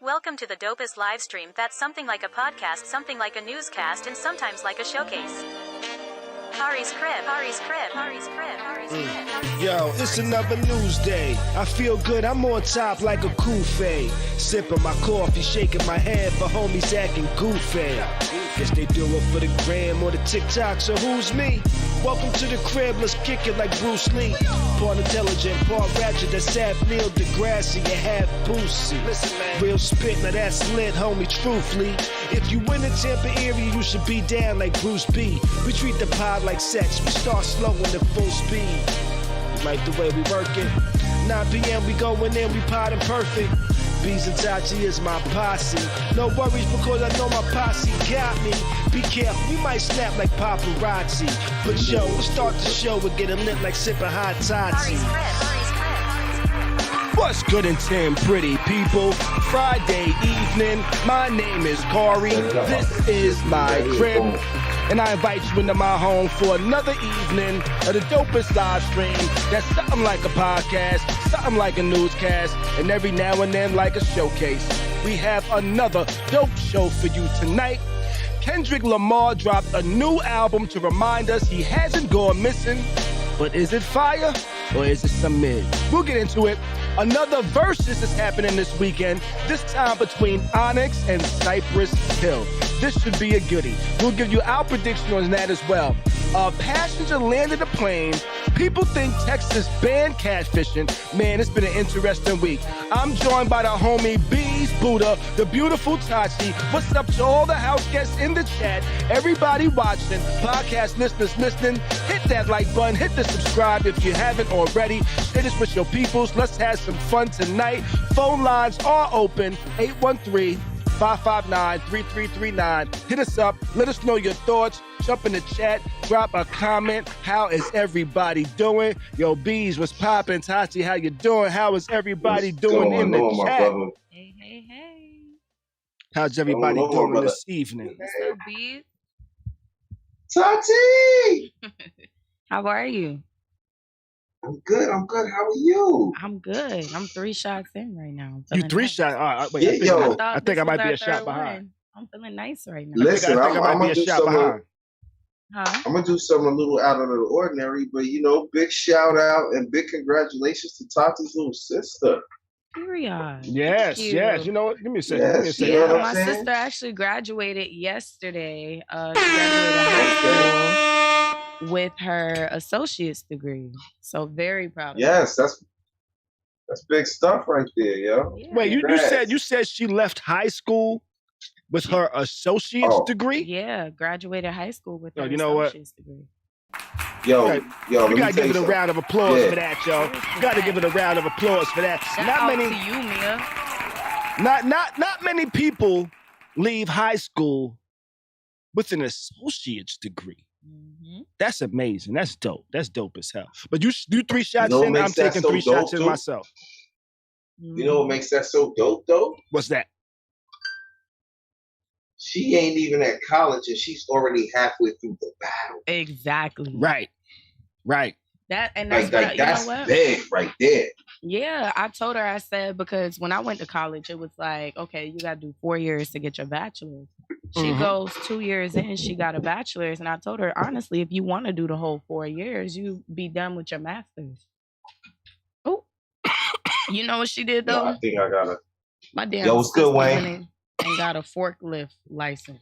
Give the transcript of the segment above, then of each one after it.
Welcome to the dopest live stream that's something like a podcast, something like a newscast, and sometimes like a showcase. Khary's crib, Khary's crib, Khary's crib, Khary's crib. Yo, it's another news day. I feel good, I'm on top like a kufe. Sipping my coffee, shaking my head for homies acting goofy. Guess they do it for the gram or the TikTok, so who's me? Welcome to the crib, let's kick it like Bruce Lee. Part intelligent, part ratchet, that's half Neil deGrasse and half Boosie. Listen, man. Real spit, now that's lit, homie, truthfully. If you in the Tampa area, you should be down like Bruce B. We treat the pod like sex, we start slow and at full speed. You like the way we work it. 9 p.m. we going in, we podding perfect. Beez and Tati is my posse. No worries because I know my posse got me. Be careful, we might snap like paparazzi. But yo, we'll start the show and get lit like sipping hot Tati. What's good and Tim, pretty people? Friday evening, my name is Khary. This is my crib. And I invite you into my home for another evening of the dopest live stream. That's something like a podcast, something like a newscast, and every now and then like a showcase. We have another dope show for you tonight. Kendrick Lamar dropped a new album to remind us he hasn't gone missing. But is it fire or is it some mid? We'll get into it. Another verzuz is happening this weekend, this time between Onyx and Cypress Hill. This should be a goodie. We'll give you our prediction on that as well. A passenger landed a plane. People think Texas banned catfishing. Man, it's been an interesting week. I'm joined by the homie Beez, Buddha, the beautiful Tati. What's up to all the house guests in the chat? Everybody watching, podcast listeners listening. Hit that like button, hit the subscribe if you haven't already. Share this with your peoples. Let's have some fun tonight. Phone lines are open, 813-559-3339. Hit us up. Let us know your thoughts. Jump in the chat. Drop a comment. How is everybody doing? Yo, Beez, what's poppin'? Tati, how you doing? How is everybody doing in the chat? Hey, hey, hey. How's everybody doing this evening? What's up, Beez? Tati! How are you? I'm good. How are you? I'm good. I'm 3 shots in right now. You 3 shots? All right, wait, Yeah, I think I might be a shot behind. I'm feeling nice right now. Listen, I think I might be a shot behind. Huh? I'm going to do something a little out of the ordinary, but, you know, big shout out and big congratulations to Tati's little sister. Period. Yes. You know what? Give me a second. Yes, Give me a second. you know what My I'm saying? sister actually graduated yesterday. She graduated high school with her associate's degree. So very proud of her. Yes, that's big stuff right there, yo. Yeah. Wait, you said she left high school with her associate's degree? Yeah, graduated high school with her you know what? associate's degree. Yo, You gotta give it a round of applause for that, yo. You gotta give it a round of applause for that. Shout out to you, Mia. Not many people leave high school with an associate's degree. Mm-hmm. That's amazing. That's dope. That's dope as hell. But you 3 shots know what in, makes I'm that taking so 3 shots dope, in too? myself. You know what makes that so dope, though? What's that? She ain't even at college and she's already halfway through the battle. Exactly. Right. That's That's big right there. Yeah, I told her, I said, because when I went to college, it was like, okay, you got to do 4 years to get your bachelor's. She goes 2 years in, she got a bachelor's. And I told her, honestly, if you want to do the whole 4 years, you be done with your master's. Oh, you know what she did, though? No, I think I got it. My damn Yo, what's good, sister Wayne? went in and got a forklift license.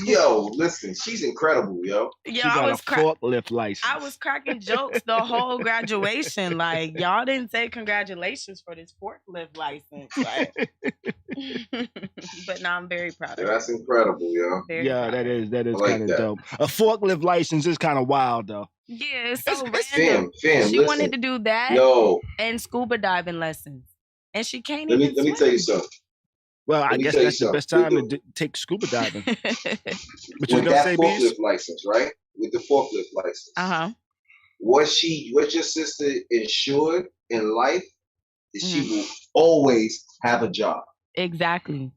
Yo, listen, she's incredible, yo. She got a forklift license. I was cracking jokes the whole graduation. Like, y'all didn't say congratulations for this forklift license. Like, but no, I'm very proud of her. That's incredible, yo. Yeah, that is like kind of that. dope. A forklift license is kind of wild, though. Yeah, it's so random. Fam, She listen. wanted to do that Yo, and scuba diving lessons. And she can't let even me tell you something. Well, I Let me guess tell you that's the best something. time to take scuba diving. What you With gonna that say, forklift Beez? license, right? With the forklift license. Uh-huh. What your sister ensured in life is she will always have a job. Exactly.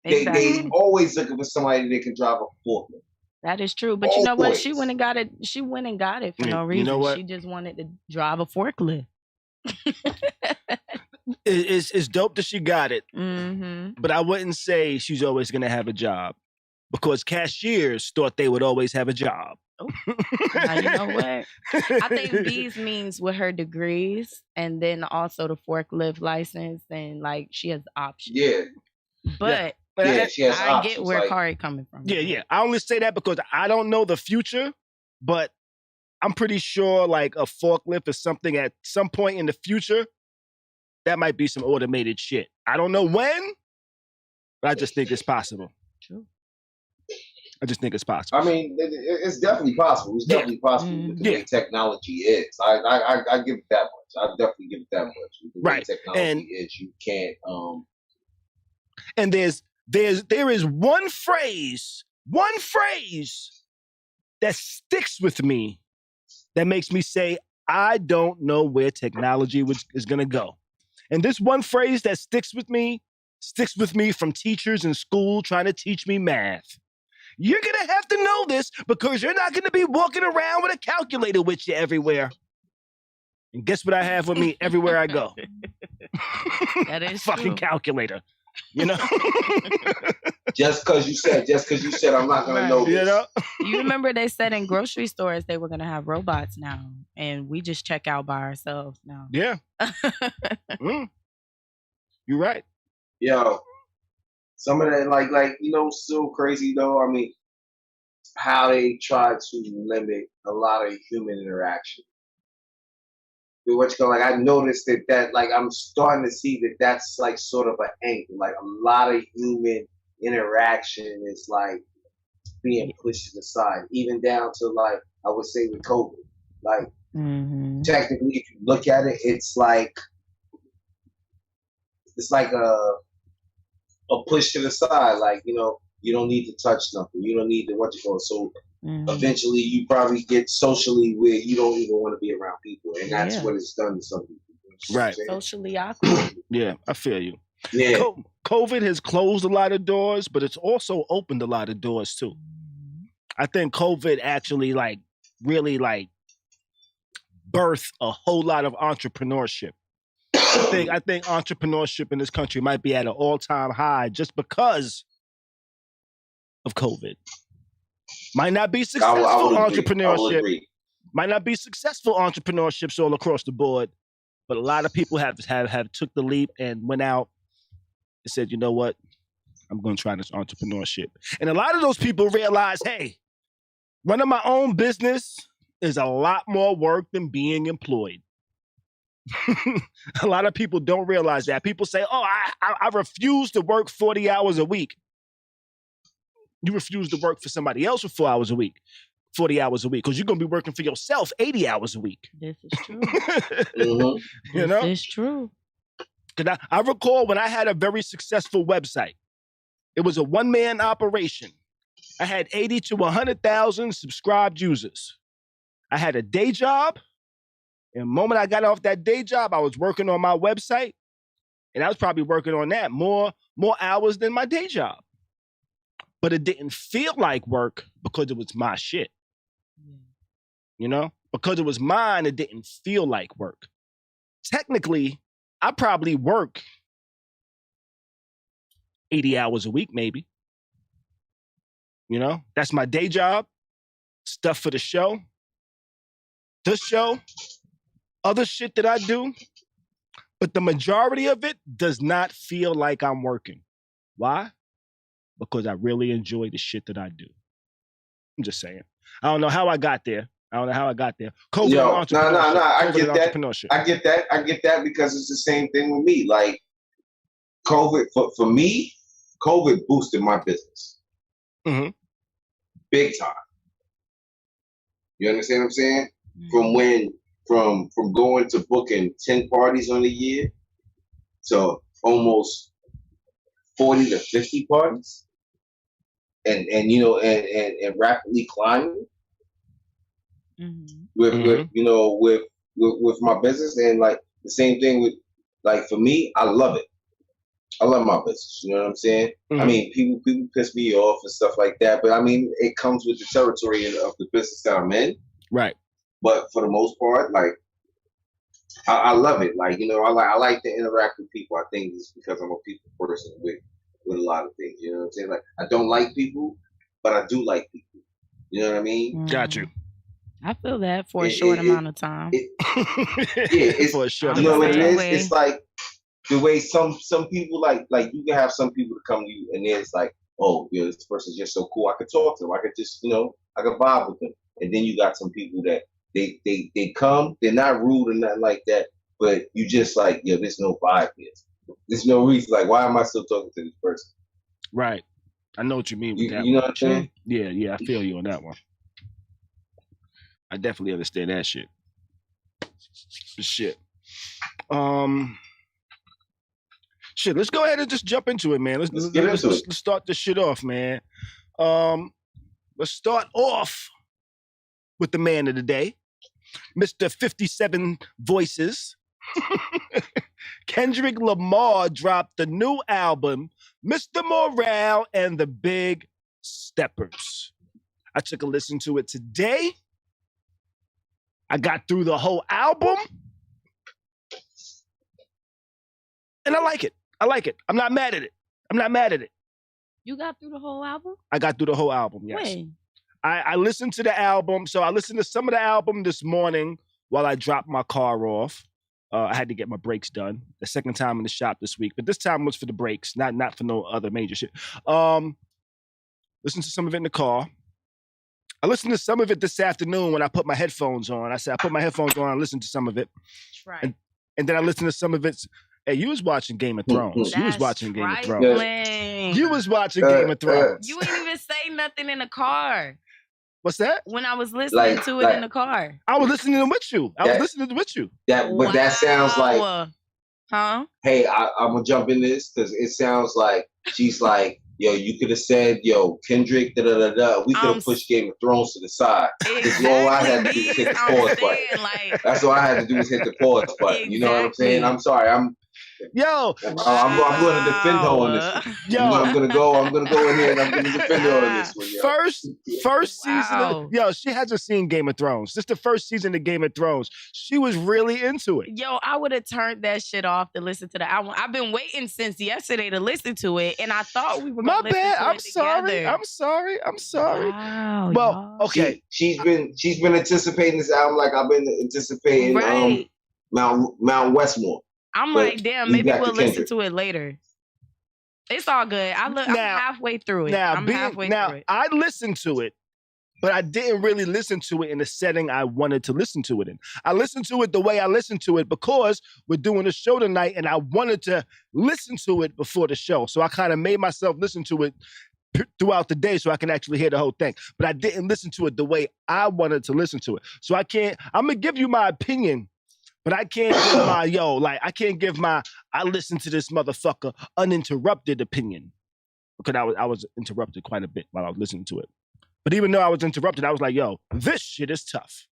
They always looking for somebody that can drive a forklift. That is true. But you know what? Always. She went and got it. She went and got it for no reason. You know what? She just wanted to drive a forklift. It's dope that she got it, Mm-hmm. but I wouldn't say she's always gonna have a job because cashiers thought they would always have a job. Now, you know what? I think Beez means with her degrees and then also the forklift license and like she has options. Yeah. But She has I options. get where like, Khary coming from. Yeah. I only say that because I don't know the future, but I'm pretty sure like a forklift is something at some point in the future that might be some automated shit. I don't know when, but I just think it's possible. True. I just think it's possible. I mean, it's definitely possible. It's definitely possible with the way technology is. I give it that much. I definitely give it that much. With the way technology is, you can't. And there is one phrase that sticks with me that makes me say I don't know where technology is gonna go. And this one phrase that sticks with me from teachers in school trying to teach me math. You're going to have to know this because you're not going to be walking around with a calculator with you everywhere. And guess what I have with me everywhere I go? That is fucking true. Calculator. You know? Just because you said I'm not going to know this. You know? You remember they said in grocery stores they were going to have robots now. And we just check out by ourselves now. Yeah. You're right. Yo. Some of that, like so crazy though. I mean, how they try to limit a lot of human interaction. I noticed that like I'm starting to see that's like sort of an angle. Like a lot of human interaction is like being pushed to the side, even down to like I would say with COVID. Like technically, if you look at it, it's like a push to the side, like, you don't need to touch nothing. You don't need to So eventually you probably get socially where you don't even want to be around people. And that's what it's done to some people. Right. Socially awkward. Yeah, I feel you. Yeah. COVID has closed a lot of doors, but it's also opened a lot of doors too. I think COVID actually really birthed a whole lot of entrepreneurship. I think entrepreneurship in this country might be at an all-time high just because of COVID. Might not be successful entrepreneurship. Might not be successful entrepreneurships all across the board, but a lot of people have took the leap and went out and said, you know what? I'm going to try this entrepreneurship. And a lot of those people realize, hey, running my own business is a lot more work than being employed. A lot of people don't realize that. People say, oh, I refuse to work 40 hours a week. You refuse to work for somebody else for 40 hours a week, because you're going to be working for yourself 80 hours a week. This is true. You know? This is true. Because I recall when I had a very successful website, it was a one-man operation. I had 80 to 100,000 subscribed users. I had a day job. And the moment I got off that day job, I was working on my website. And I was probably working on that more hours than my day job. But it didn't feel like work because it was my shit. You know? Because it was mine, it didn't feel like work. Technically, I probably work 80 hours a week, maybe. You know? That's my day job. Stuff for the show. This show. Other shit that I do, but the majority of it does not feel like I'm working. Why? Because I really enjoy the shit that I do. I'm just saying. I don't know how I got there. COVID no, I get that. Entrepreneurship. I get that because it's the same thing with me. Like COVID, for me, COVID boosted my business. Big time. You understand what I'm saying? From going to booking 10 parties on a year to almost 40 to 50 parties and rapidly climbing with my business. And like the same thing with, like, for me, I love it. I love my business. You know what I'm saying? I mean, people piss me off and stuff like that, but I mean, it comes with the territory of the business that I'm in. Right. But for the most part, like, I love it. Like, you know, I like to interact with people. I think it's because I'm a people person with a lot of things. You know what I'm saying? Like, I don't like people, but I do like people. You know what I mean? Got you. I feel that for a short amount of time. It's for a short you know amount what of it time. is? It's like the way some people like you can have some people to come to you and then it's like, oh, you know, this person's just so cool. I could talk to them. I could just, you know, I could vibe with them. And then you got some people that they come, they're not rude or nothing like that, but you just like, yo, there's no vibe here. There's no reason. Like, why am I still talking to this person? Right. I know what you mean with that. You know what I'm saying? Yeah, I feel you on that one. I definitely understand that shit. Shit. Shit, let's go ahead and just jump into it, man. Let's start this shit off, man. Let's start off with the man of the day, Mr. 57 Voices. Kendrick Lamar dropped the new album, Mr. Morale and the Big Steppers. I took a listen to it today. I got through the whole album. And I like it. I'm not mad at it. You got through the whole album? I got through the whole album, yes. When? I listened to the album. So I listened to some of the album this morning while I dropped my car off. I had to get my brakes done. The second time in the shop this week. But this time was for the brakes, not for no other major shit. Listened to some of it in the car. I listened to some of it this afternoon when I put my headphones on. I said, I put my headphones on and listened to some of it. Right. And then I listened to some of it. Hey, you was watching Game of Thrones. That's you was watching Game of Thrones. Trifling. You was watching Game of Thrones. You ain't even say nothing in the car. What's that? When I was listening to it in the car. I was listening with you. That sounds like, huh? Hey, I'm gonna jump in this because it sounds like she's like, yo, you could have said, yo, Kendrick, we could have pushed Game of Thrones to the side. Exactly. All I had to do was hit the pause button. That's all I had to do was hit the pause button. Exactly. You know what I'm saying? I'm sorry. I'm going to defend her on this one. Yo, I'm gonna go in here and I'm gonna defend her on this one. Yo. First season. She hasn't seen Game of Thrones. This is the first season of Game of Thrones. She was really into it. Yo, I would have turned that shit off to listen to the album. I've been waiting since yesterday to listen to it, and I thought we were gonna listen to it together. I'm sorry. Wow, well, okay. She's been anticipating this album like I've been anticipating Mount Westmore. I'm like, damn, maybe we'll listen to it later. It's all good. I'm halfway through it. I'm halfway through it. I listened to it, but I didn't really listen to it in the setting I wanted to listen to it in. I listened to it the way I listened to it because we're doing a show tonight and I wanted to listen to it before the show. So I kind of made myself listen to it throughout the day so I can actually hear the whole thing. But I didn't listen to it the way I wanted to listen to it. So I'm going to give you my opinion. But I can't give I listened to this motherfucker uninterrupted opinion. Because I was interrupted quite a bit while I was listening to it. But even though I was interrupted, I was like, yo, this shit is tough.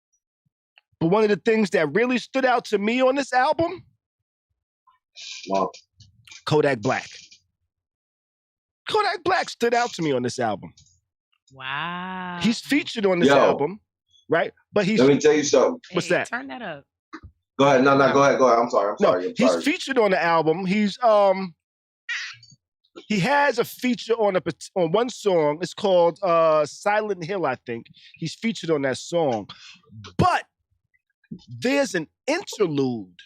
But one of the things that really stood out to me on this album, Kodak Black. Kodak Black stood out to me on this album. Wow. He's featured on this album, right? But let me tell you something. What's that? Turn that up. Go ahead. No, go ahead. I'm sorry. He's featured on the album. He's he has a feature on one song. It's called Silent Hill, I think. He's featured on that song. But there's an interlude.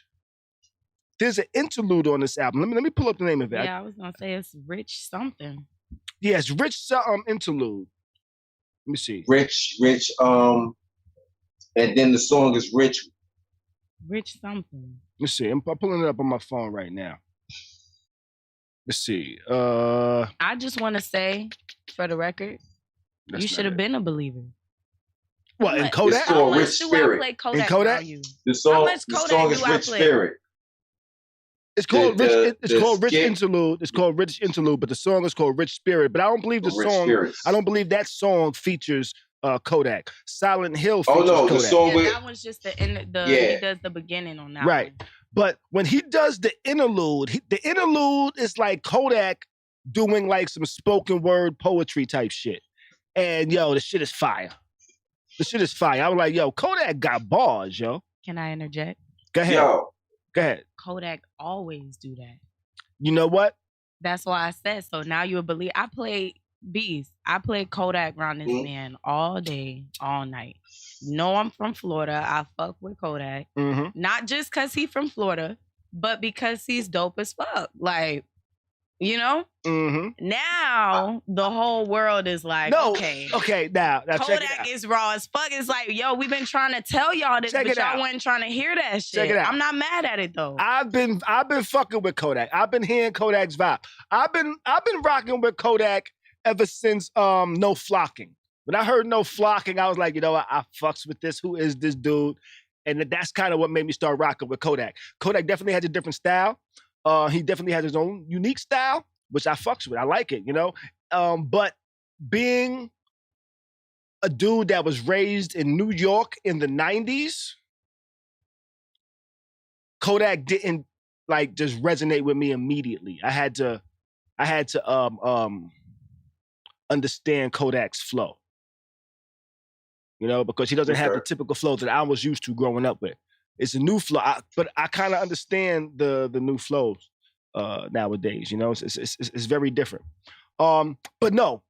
There's an interlude on this album. Let me pull up the name of it. Yeah, I was gonna say it's Rich something. Yeah, it's Rich interlude. Let me see. Rich, and then the song is Rich something. Let's see. I'm pulling it up on my phone right now. Let's see. I just want to say, for the record, you should have been a believer. What, in Kodak? How much do I play Kodak? In Kodak? The song is Rich Spirit. It's called Rich Interlude. It's called Rich Interlude, but the song is called Rich Spirit. But I don't believe I don't believe that song features Kodak. Silent Hill features Kodak. The song that one's just he does the beginning on that right. one. But when he does the interlude is like Kodak doing like some spoken word poetry type shit. And yo, the shit is fire. I was like, yo, Kodak got bars, yo. Can I interject? Go ahead. Yo. Go ahead. Kodak always do that. You know what? That's why I said so. Now you'll believe. I played Beez. I played Kodak around this man all day, all night. I'm from Florida. I fuck with Kodak. Not just because he's from Florida, but because he's dope as fuck. Like, you know? Now the whole world is like, okay, now Kodak is raw as fuck. It's like, yo, we've been trying to tell y'all this, but y'all wasn't trying to hear that shit. Check it out. I'm not mad at it though. I've been fucking with Kodak. I've been hearing Kodak's vibe. I've been rocking with Kodak ever since No Flocking. When I heard No Flocking, I was like, you know what? I fucks with this. Who is this dude? And that's kind of what made me start rocking with Kodak. Kodak definitely has a different style. He definitely has his own unique style, which I fucks with. I like it, you know? But being a dude that was raised in New York in the 90s, Kodak didn't like just resonate with me immediately. I had to understand Kodak's flow. You know, because he doesn't have the typical flow that I was used to growing up with. It's a new flow, but I kind of understand the new flows nowadays. You know, it's very different. But no,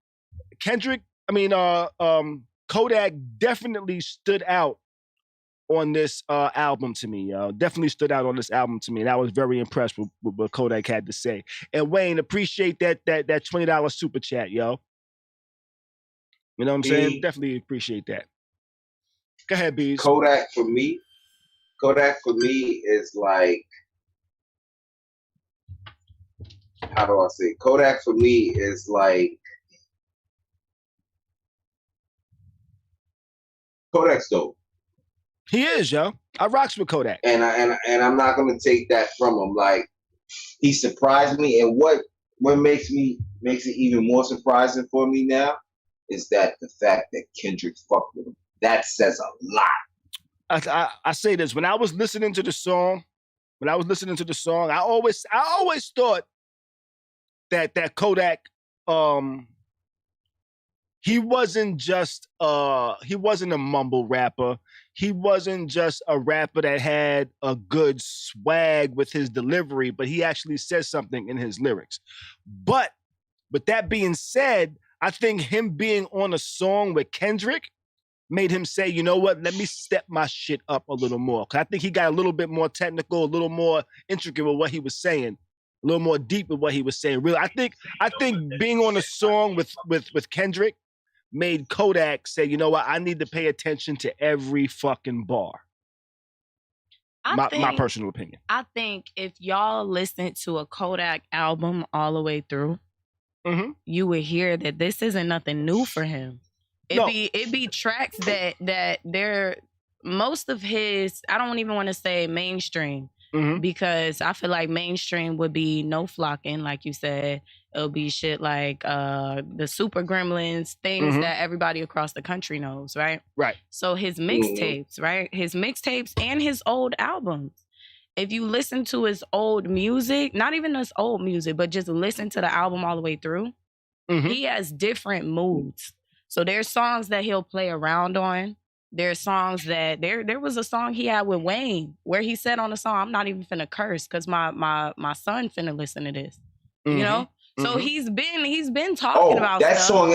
Kodak definitely stood out on this album to me. Definitely stood out on this album to me, and I was very impressed with what Kodak had to say. And Wayne, appreciate that $20 super chat, yo. You know what I'm saying? Definitely appreciate that. Go ahead, Beez. Kodak for me is like, how do I say? Kodak for me is like, Kodak's dope. He is, yo. I rocks with Kodak. And I'm not gonna take that from him. Like, he surprised me, and what makes it even more surprising for me now is that the fact that Kendrick fucked with him. That says a lot. I say this, when I was listening to the song, I always thought that Kodak, he wasn't a mumble rapper. He wasn't just a rapper that had a good swag with his delivery, but he actually says something in his lyrics. But with that being said, I think him being on a song with Kendrick made him say, you know what, let me step my shit up a little more. Because I think he got a little bit more technical, a little more intricate with what he was saying, a little more deep with what he was saying. Really, I think being on a song with Kendrick made Kodak say, you know what, I need to pay attention to every fucking bar. My personal opinion. I think if y'all listen to a Kodak album all the way through, you would hear that this isn't nothing new for him. It be tracks that they're most of his, I don't even want to say mainstream, because I feel like mainstream would be No Flocking, like you said. It'll be shit like the Super Gremlins, things that everybody across the country knows, right? Right. So his mixtapes, right? His mixtapes and his old albums. If you listen to his old music, not even his old music, but just listen to the album all the way through, he has different moods. So there's songs that he'll play around on. There's songs that there was a song he had with Wayne where he said on the song, I'm not even finna curse because my son finna listen to this. You know? So he's been talking about that stuff. song.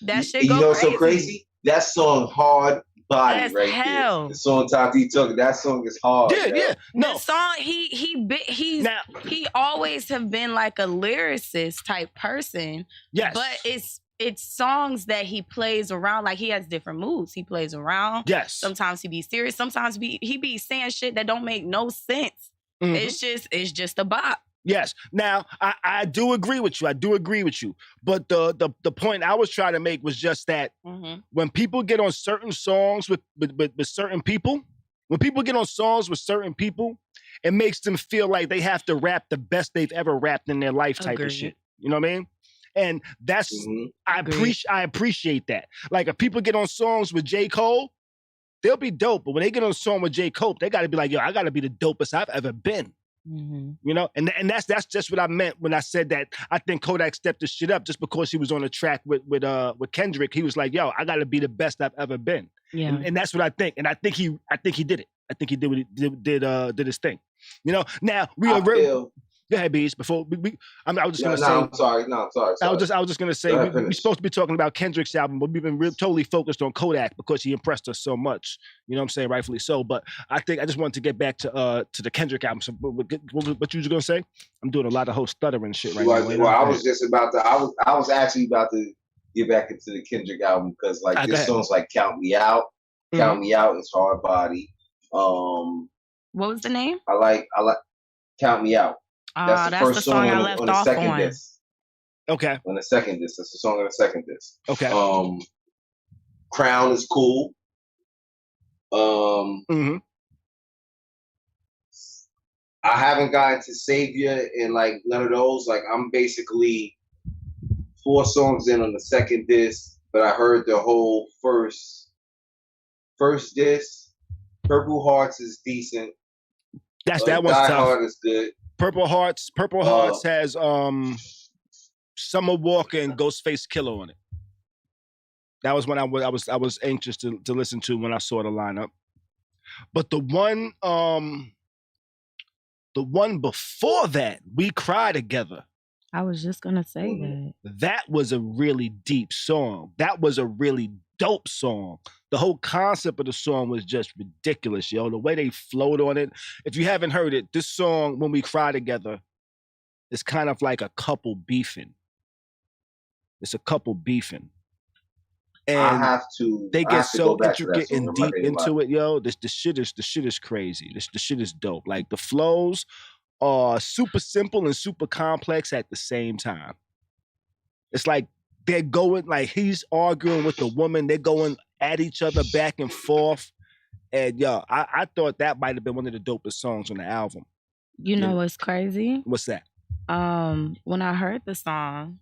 That shit you go know crazy. So crazy? That song hard body That's right hell. there. The song Tati took, that song is hard. Yeah. No. The song he always have been like a lyricist type person. Yes. But it's songs that he plays around, like he has different moods. He plays around. Yes. Sometimes he be serious. Sometimes he be saying shit that don't make no sense. It's just a bop. Yes. Now, I do agree with you. But the point I was trying to make was just that when people get on certain songs with certain people, it makes them feel like they have to rap the best they've ever rapped in their life type of shit. You know what I mean? And that's I appreciate that. Like if people get on songs with J. Cole, they'll be dope. But when they get on a song with J. Cole, they gotta be like, yo, I gotta be the dopest I've ever been. You know, and that's just what I meant when I said that I think Kodak stepped his shit up just because he was on a track with Kendrick. He was like, yo, I gotta be the best I've ever been. Yeah. And that's what I think. And I think he did it. I think he did his thing. You know, now we I are feel, go ahead, Beez. Before I was just gonna say. I'm sorry. No, I'm sorry. I was just gonna say we're supposed to be talking about Kendrick's album, but we've been totally focused on Kodak because he impressed us so much. You know what I'm saying? Rightfully so. But I think I just wanted to get back to the Kendrick album. So what you was gonna say? I'm doing a lot of whole stuttering shit right now. Well, I was just about to. I was actually about to get back into the Kendrick album because like this song's like "Count Me Out." Mm-hmm. "Count Me Out" is hard body. What was the name? I like "Count Me Out." That's the first song I left on the off second on. disc. Okay. On the second disc. That's the song on the second disc. Okay. Crown is cool. Mm-hmm. I haven't gotten to Savior and like none of those. Like I'm basically 4 songs in on the second disc, but I heard the whole first disc. Purple Hearts is decent. That one's Die tough. Hard is good. Purple Hearts has Summer Walker and Ghostface Killer on it. That was when I was anxious to listen to when I saw the lineup. But the one before that, We Cry Together. I was just gonna say that. That was a really deep song. That was a really dope song. The whole concept of the song was just ridiculous, yo. The way they flowed on it. If you haven't heard it, this song, When We Cry Together, is kind of like a couple beefing. It's a couple beefing. And they get so intricate and deep into it, yo. The shit is crazy. The shit is dope. Like the flows are super simple and super complex at the same time. It's like they're going, like he's arguing with the woman, they're going at each other back and forth. And yo, I thought that might have been one of the dopest songs on the album. You know what's crazy? What's that? When I heard the song,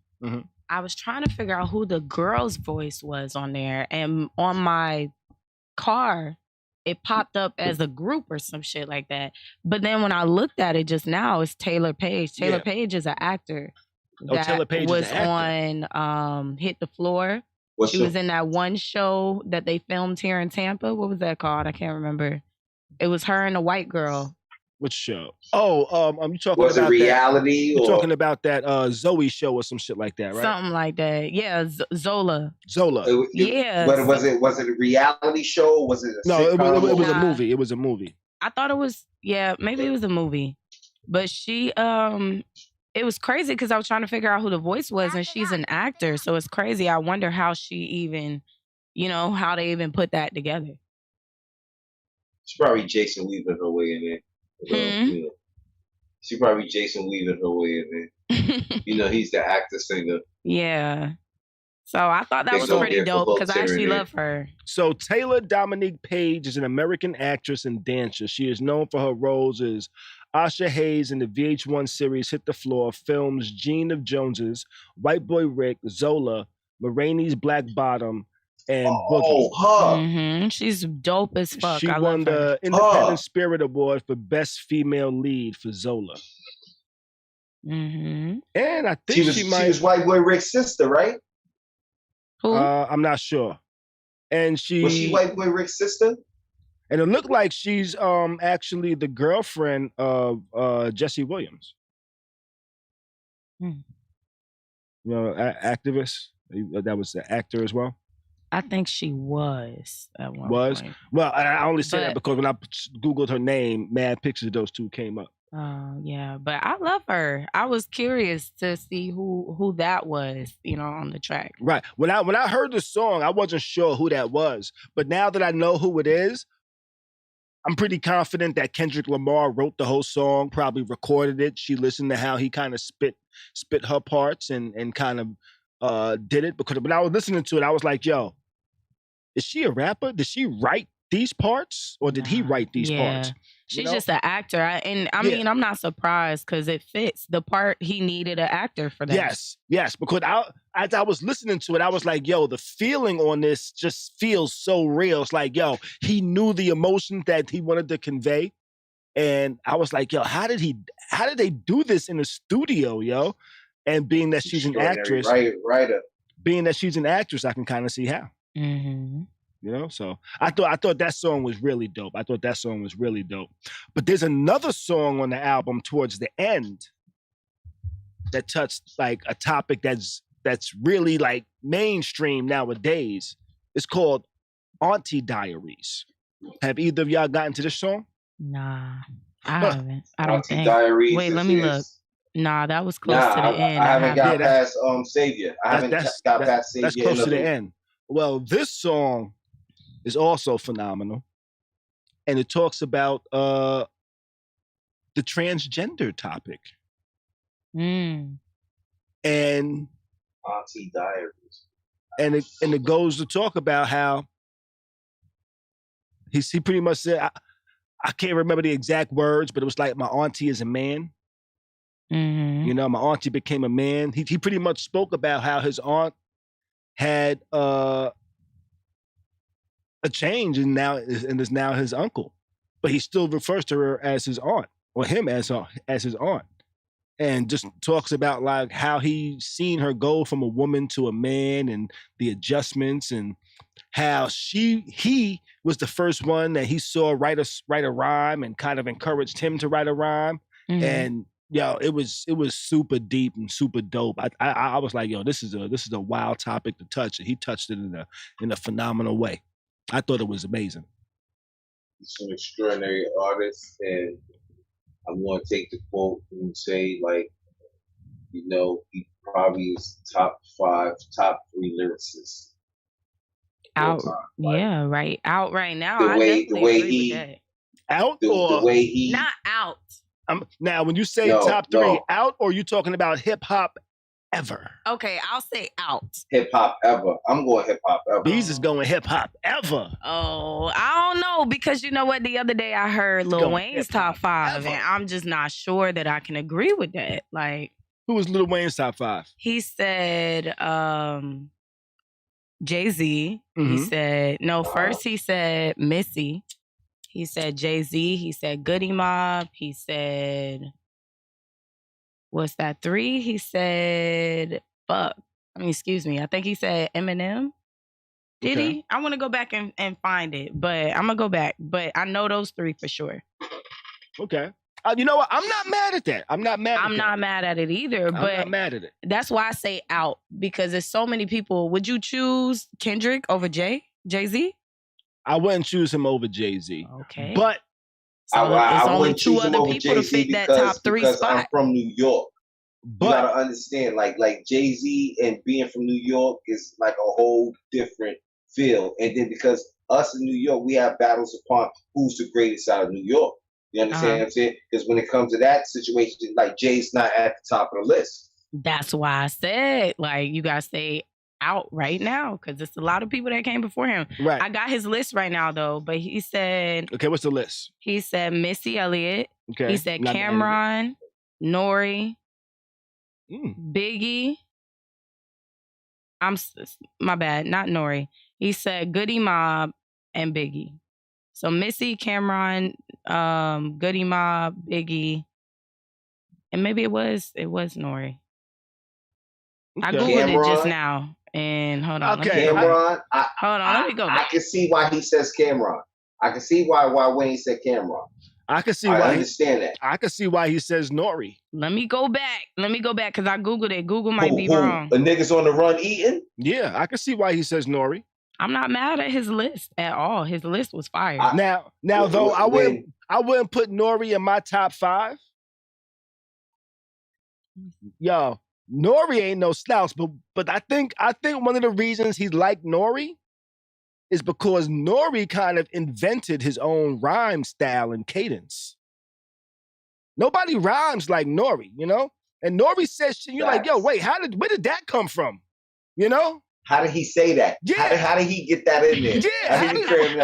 I was trying to figure out who the girl's voice was on there. And on my car, it popped up as a group or some shit like that. But then when I looked at it just now, it's Taylor Page. Taylor Page is an actor. Taylor Page was on Hit the Floor. She was in that one show that they filmed here in Tampa. What was that called? I can't remember. It was her and a white girl. Which show? Oh, you talking was about it reality? You're talking about that Zoe show or some shit like that, right? Something like that. Yeah, Zola. Yeah. But was it a reality show? Or was it a sitcom? It was a movie. It was a movie. I thought it was, maybe it was a movie. But she, it was crazy because I was trying to figure out who the voice was, and she's an actor, so it's crazy. I wonder how she even, how they even put that together. She probably Jason Weaver her way in there. She probably Jason Weaver her way in there. He's the actor singer. Yeah. So I thought that was pretty dope because I actually love her. So Taylor Dominique Page is an American actress and dancer. She is known for her roles as Asha Hayes in the VH1 series Hit the Floor, films Gene of Jones's, White Boy Rick, Zola, Maraine's Black Bottom, and Boogie. She's dope as fuck. She won the Independent Spirit Award for Best Female Lead for Zola. And I think she was White Boy Rick's sister, right? Who? I'm not sure. And was she White Boy Rick's sister? And it looked like she's actually the girlfriend of Jesse Williams. Activist. That was the actor as well. I think she was at one point. Well, I only say that because when I Googled her name, mad pictures of those two came up. Oh, yeah. But I love her. I was curious to see who that was, on the track. Right. When I heard the song, I wasn't sure who that was. But now that I know who it is, I'm pretty confident that Kendrick Lamar wrote the whole song, probably recorded it. She listened to how he kind of spit her parts and kind of did it. Because when I was listening to it, I was like, yo, is she a rapper? Did she write these parts? Or did he write these parts? She's just an actor. I mean, I'm not surprised because it fits the part. He needed an actor for that. Yes. Because as I was listening to it, I was like, yo, the feeling on this just feels so real. It's like, yo, he knew the emotion that he wanted to convey. And I was like, yo, how did they do this in the studio, yo? And being that she's an actress, writer. Being that she's an actress, I can kind of see how. Mm-hmm. You know, so I thought that song was really dope. But there's another song on the album towards the end that touched like a topic that's really like mainstream nowadays. It's called Auntie Diaries. Have either of y'all gotten to this song? Nah, I haven't. I don't Auntie think. Diaries. Wait, let me look. Nah, that was close to the end. I haven't got past Savior. I haven't got past Savior. That's close to the end. Well, this song is also phenomenal, and it talks about the transgender topic. Mm. And Auntie Diaries. And it goes to talk about how he pretty much said, I can't remember the exact words, but it was like, my auntie is a man. Mm-hmm. You know, my auntie became a man. He pretty much spoke about how his aunt had a change and is now his uncle, but he still refers to her as his aunt, or him as his aunt, and just talks about like how he's seen her go from a woman to a man and the adjustments, and how he was the first one that he saw write a rhyme and kind of encouraged him to write a rhyme. Mm-hmm. And yo, it was super deep and super dope. I was like, yo, this is a wild topic to touch, and he touched it in a phenomenal way. I thought it was amazing. He's an extraordinary artist, and I'm going to take the quote and say, like, you know, he probably is top 3 lyricists. Out, like, yeah, right. Out right now. The way he out, the way he not out. Now, when you say top 3, out, or are you talking about hip hop ever? Okay, I'll say out. Hip hop ever. I'm going hip hop ever. Beez is going hip hop ever. Oh, I don't know, because you know what? The other day I heard Lil Wayne's top 5, and I'm just not sure that I can agree with that. Like, who was Lil Wayne's top 5? He said Jay-Z. Mm-hmm. He said first he said Missy. He said Jay-Z. He said Goody Mob. He said, what's that, 3? He said, excuse me. I think he said Eminem. Did he? I want to go back and find it, but I'm going to go back. But I know those 3 for sure. Okay. You know what? I'm not mad at that. I'm not mad at it either. I'm but not mad at it. That's why I say out, because there's so many people. Would you choose Kendrick over Jay-Z? I wouldn't choose him over Jay-Z. Okay. But I only 2 other people to fit that top 3 spot. I'm from New York. But you gotta understand, like Jay-Z and being from New York is like a whole different feel. And then because us in New York, we have battles upon who's the greatest out of New York. You understand what I'm saying? Because when it comes to that situation, like, Jay's not at the top of the list. That's why I said, like, you guys stay out right now, because there's a lot of people that came before him. Right. I got his list right now, though, but he said... Okay, what's the list? He said Missy Elliott. Okay. He said Cameron, Nori, Biggie. My bad, not Nori. He said Goody Mob and Biggie. So Missy, Cameron, Goody Mob, Biggie, and maybe it was Nori. Okay. I googled Cameron, it just now, and hold on. Okay, Cameron. Let me go back. I can see why he says Cameron. I can see why Wayne said Cameron. I can see why. I understand that. I can see why he says Nori. Let me go back because I googled it. Google might be wrong. The niggas on the run eating? Yeah, I can see why he says Nori. I'm not mad at his list at all. His list was fire. Now, though, I wouldn't put Nori in my top 5. Yo, Nori ain't no slouch, but I think one of the reasons he liked Nori is because Nori kind of invented his own rhyme style and cadence. Nobody rhymes like Nori, you know? And Nori says shit, you're like, yo, wait, where did that come from? You know? How did he say that? Yeah. How did he get that in there? Yeah.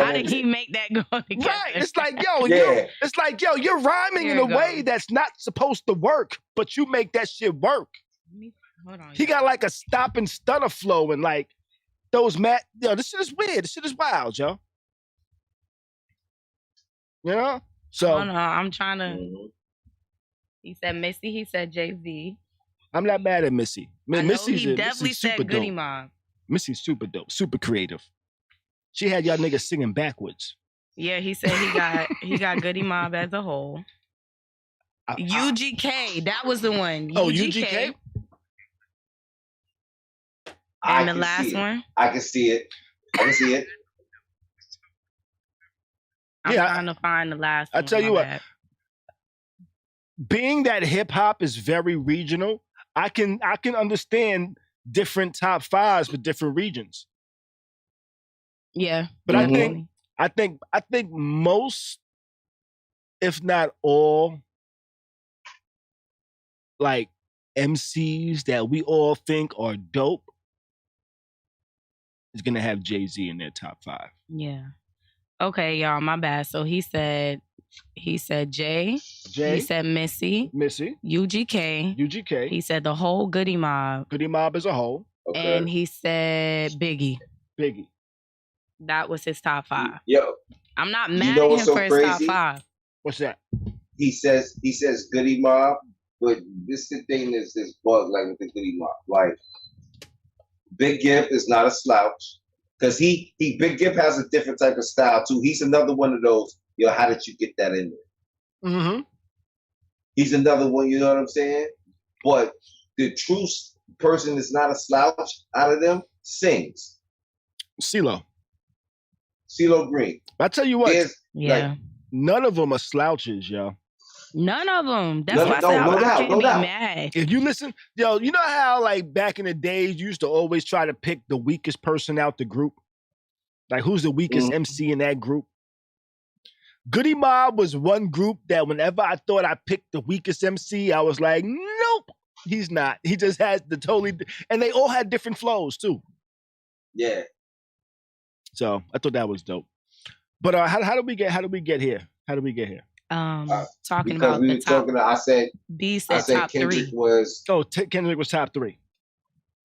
How did he make that go together? Right. It's like, yo, you're rhyming in a way that's not supposed to work, but you make that shit work. Hold on. He got like a stop and stutter flow, and like those this shit is weird. This shit is wild, yo. You know? So hold on, I'm trying to. He said Missy. He said Jay-Z. I'm not mad at Missy. He definitely said Goody Mob. Missy's super dope, super creative. She had y'all niggas singing backwards. Yeah, he said he got Goody Mob as a whole. UGK, that was the one. Oh, UGK. And the last one. I can see it. I'm trying to find the last one. I tell you what, being that hip hop is very regional, I can understand different top fives for different regions. Yeah. But I think most, if not all, like MCs that we all think are dope is gonna have Jay-Z in their top 5. Yeah. Okay, y'all, my bad. So he said Jay. He said Missy. UGK. He said the whole Goody Mob. Goody Mob as a whole. Okay. And he said Biggie. That was his top 5. Yo. I'm not mad at him for his top 5. What's that? He says Goody Mob, but this the thing is this bug like with the Goody Mob. Like Big Gift is not a slouch. Because he Big Gift has a different type of style too. He's another one of those, yo, how did you get that in there? Mm-hmm. He's another one, you know what I'm saying? But the true person that's not a slouch out of them sings. CeeLo Green. I tell you what, like, none of them are slouches, yo. None of them. That's why I said I can't be mad. If you listen, yo, you know how like back in the days you used to always try to pick the weakest person out the group? Like who's the weakest MC in that group? Goody Mob was one group that whenever I thought I picked the weakest MC, I was like, nope, he's not. He just has the and they all had different flows too. Yeah. So I thought that was dope. But how did we get here? Talking about the top. I said Beez said top Kendrick 3. Kendrick was top 3.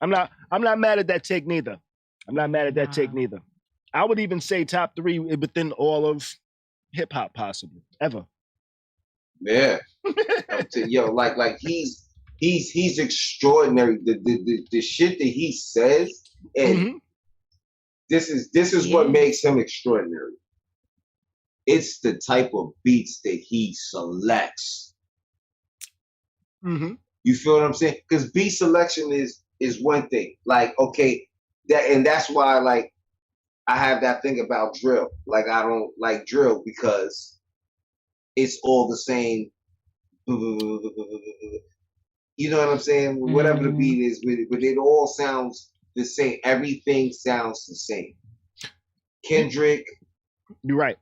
I'm not mad at that take neither. I would even say top 3 within all of hip hop, possibly ever. Yeah. Yo, like he's extraordinary. The shit that he says, and this is what makes him extraordinary. It's the type of beats that he selects. Mm-hmm. You feel what I'm saying? Because beat selection is one thing. Like, okay, that's why like I have that thing about drill. Like I don't like drill because it's all the same. You know what I'm saying? Mm-hmm. Whatever the beat is with it, but it all sounds the same. Everything sounds the same. Kendrick. You're right.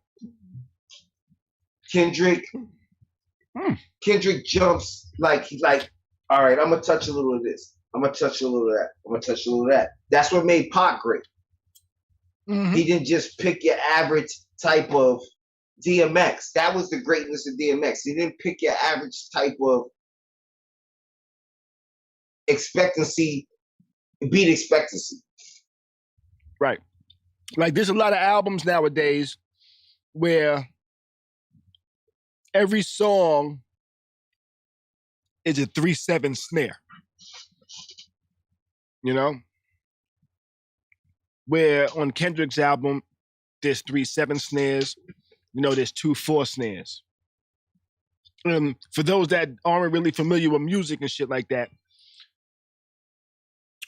Kendrick jumps like all right, I'm gonna touch a little of this. I'm gonna touch a little of that. I'm gonna touch a little of that. That's what made Pac great. Mm-hmm. He didn't just pick your average type of DMX. That was the greatness of DMX. He didn't pick your average type of beat expectancy. Right. Like there's a lot of albums nowadays where every song is a 3/7 snare. You know? Where on Kendrick's album, there's 3/7 snares. You know, there's 2/4 snares. For those that aren't really familiar with music and shit like that,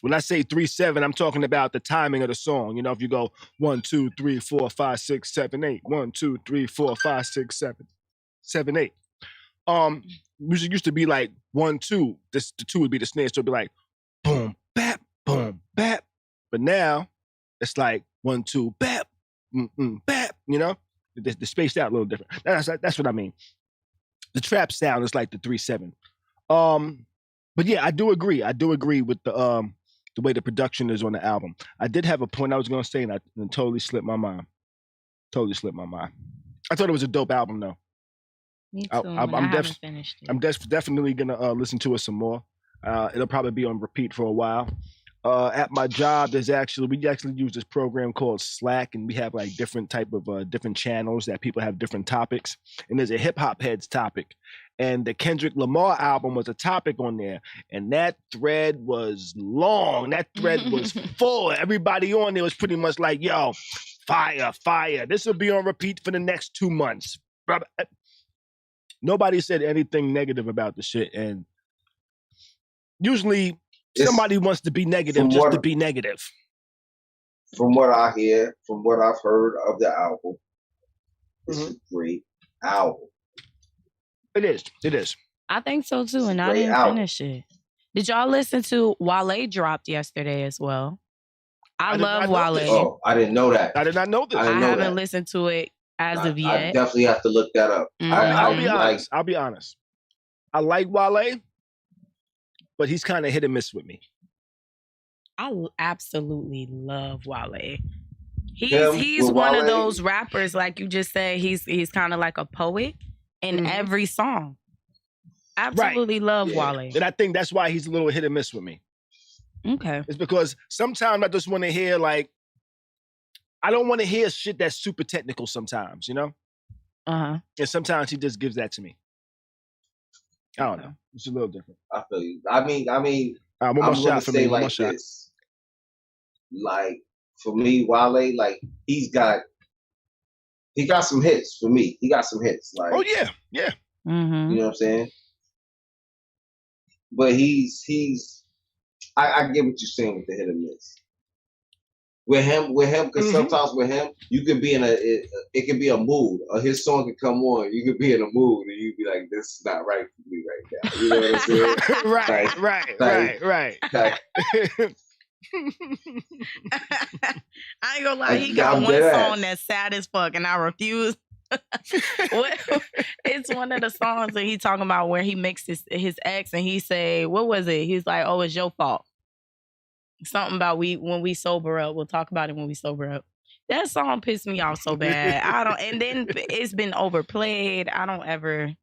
when I say 3/7, I'm talking about the timing of the song. You know, if you go 1, 2, 3, 4, 5, 6, 7, 8. 1, 2, 3, 4, 5, 6, 7, 8. Music used to be like 1, 2. The 2 would be the snare, so it'd be like boom, bap, boom, bap. But now it's like 1, 2, bap, bap. You know, the spaced out a little different. That's what I mean. The trap sound is like the 3/7. But yeah, I do agree. With the way the production is on the album. I did have a point I was gonna say, and it totally slipped my mind. I thought it was a dope album though. Me too. I haven't finished it. I'm definitely gonna listen to it some more. It'll probably be on repeat for a while. At my job, we actually use this program called Slack, and we have like different type of different channels that people have different topics. And there's a hip hop heads topic, and the Kendrick Lamar album was a topic on there, and that thread was long. That thread was full. Everybody on there was pretty much like, "Yo, Fire. This will be on repeat for the next 2 months. Nobody said anything negative about the shit, and usually somebody wants to be negative just to be negative. From what I hear, from what I've heard of the album, it's a great album. It is. I think so too, and I didn't finish it. Did y'all listen to Wale dropped yesterday as well? I love Wale. Oh, I didn't know that. I did not know this. I haven't listened to it as of yet. I definitely have to look that up. Mm-hmm. I'll be honest. I like Wale, but he's kind of hit and miss with me. I absolutely love Wale. He's one of those rappers, like you just said, he's kind of like a poet in every song. Absolutely love Wale. And I think that's why he's a little hit and miss with me. Okay. It's because sometimes I just want to hear, like, I don't want to hear shit that's super technical sometimes, you know? Uh-huh. And sometimes he just gives that to me. I don't know. It's a little different. I feel you. I mean, one more shot for me. Like this. Like, for me, Wale, like, he got some hits for me. He got some hits. Like, oh, yeah. Mm-hmm. You know what I'm saying? But I get what you're saying with the hit and miss. With him, because sometimes with him, you can be it can be a mood. Or his song can come on, you could be in a mood, and you be like, this is not right for me right now. You know what I'm saying? right. I ain't gonna lie, he got one song that's sad as fuck, and I refuse. It's one of the songs that he talking about where he mixed his ex, and he say, what was it? He's like, oh, it's your fault. Something about when we sober up. We'll talk about it when we sober up. That song pissed me off so bad. And then it's been overplayed. I don't ever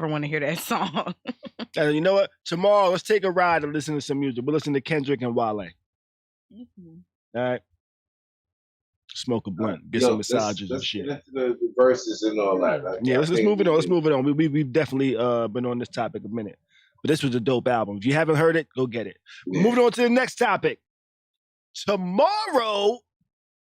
want to hear that song. You know what? Tomorrow, let's take a ride and listen to some music. We'll listen to Kendrick and Wale. Mm-hmm. All right. Smoke a blunt, get some massages and shit. The verses and all that. Let's move it on. Let's move it on. We've definitely been on this topic a minute. But this was a dope album. If you haven't heard it, go get it. Yeah. Moving on to the next topic. Tomorrow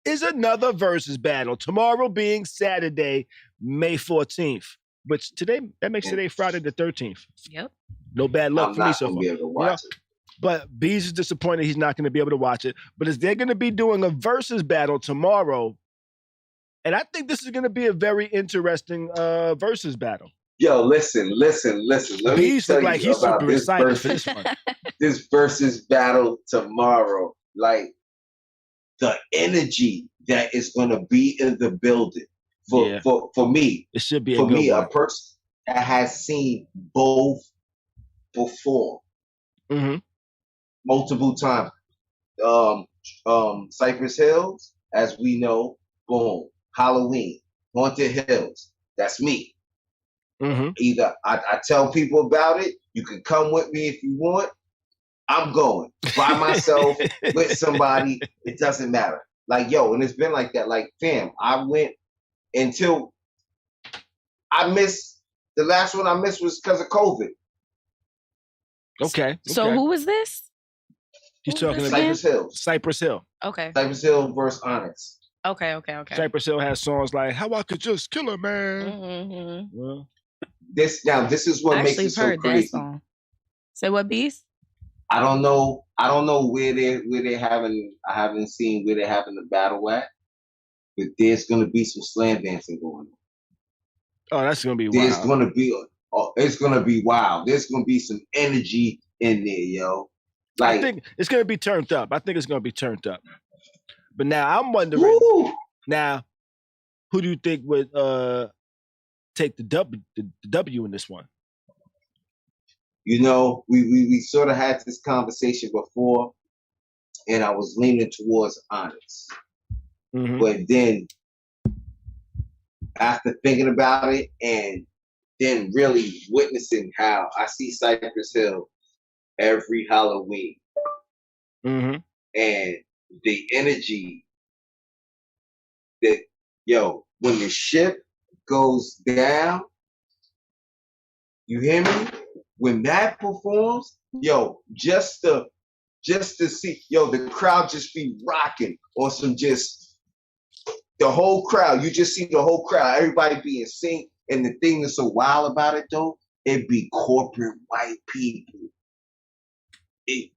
is another versus battle. Tomorrow being Saturday, May 14th. Which that makes today Friday the 13th. Yep. No bad luck for me so far. I'm not going to be able to watch it. But Beez is disappointed he's not going to be able to watch it. But they're going to be doing a versus battle tomorrow. And I think this is going to be a very interesting versus battle. Yo, listen. Let Beez look like he's super excited for this one. This versus battle tomorrow. Like, the energy that is going to be in the building. For me. It should be for me, a person that has seen both perform. Mm-hmm. Multiple times. Cypress Hill, as we know, boom. Halloween, Haunted Hills. That's me. Mm-hmm. Either I tell people about it, you can come with me if you want. I'm going by myself, with somebody. It doesn't matter. Like, yo, and it's been like that. Like, fam, I went until I missed. The last one I missed was because of COVID. Okay. So who was this? He's talking about Cypress Hill. Okay. Cypress Hill versus Onyx. Okay. Cypress Hill has songs like "How I Could Just Kill a Man." Mm-hmm. Well, this is what makes it so crazy. Song. Say what, Beez? I don't know where they having. I haven't seen where they're having the battle at, but there's gonna be some slam dancing going on. Oh, that's gonna be wild. It's gonna be wild. There's gonna be some energy in there, yo. Like, I think it's gonna be turned up. But now I'm wondering. Now, who do you think would take the W in this one? You know, we sort of had this conversation before, and I was leaning towards Onyx. Mm-hmm. But then, after thinking about it, and then really witnessing how I see Cypress Hill every Halloween, mm-hmm. and the energy that, yo, when the ship goes down, you hear me? When that performs, yo, just to see, yo, the crowd just be rocking or some just the whole crowd, you just see the whole crowd, everybody be in sync. And the thing that's so wild about it though, it be corporate white people.